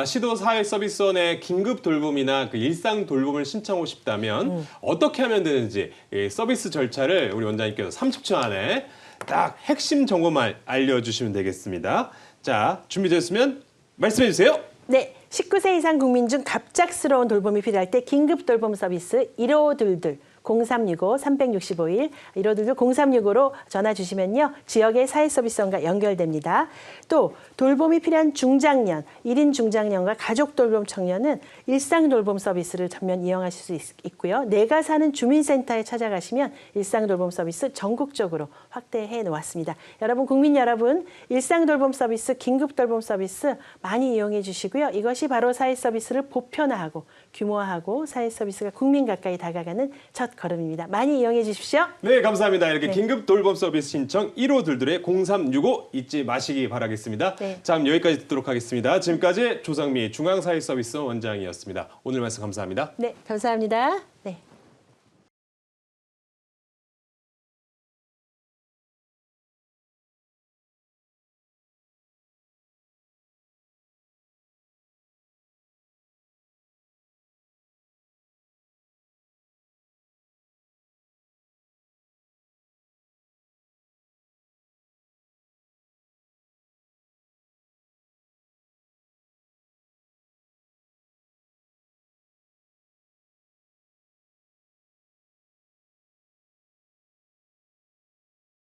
Speaker 2: 시도 사회 서비스원의 긴급 돌봄이나 그 일상 돌봄을 신청하고 싶다면 어떻게 하면 되는지 서비스 절차를 우리 원장님께서 30초 안에 딱 핵심 정보만 알려주시면 되겠습니다. 자, 준비되셨으면 말씀해 주세요.
Speaker 1: 네, 19세 이상 국민 중 갑작스러운 돌봄이 필요할 때 긴급 돌봄 서비스 1522 0365-365일 1522-0365로 전화 주시면요. 지역의 사회서비스원과 연결됩니다. 또 돌봄이 필요한 중장년, 1인 중장년과 가족 돌봄 청년은 일상 돌봄 서비스를 전면 이용하실 수 있고요. 내가 사는 주민센터에 찾아가시면 일상 돌봄 서비스 전국적으로 확대해 놓았습니다. 여러분, 국민 여러분, 일상 돌봄 서비스, 긴급 돌봄 서비스 많이 이용해 주시고요. 이것이 바로 사회 서비스를 보편화하고 규모화하고 사회 서비스가 국민 가까이 다가가는 첫 걸음입니다. 많이 이용해 주십시오.
Speaker 2: 네, 감사합니다. 이렇게
Speaker 1: 네.
Speaker 2: 긴급 돌봄 서비스 신청 1522-0365 잊지 마시기 바라겠습니다.
Speaker 1: 네.
Speaker 2: 자, 그럼 여기까지 듣도록 하겠습니다. 지금까지 조상미 중앙사회서비스 원장이었습니다. 오늘 말씀 감사합니다.
Speaker 1: 네, 감사합니다.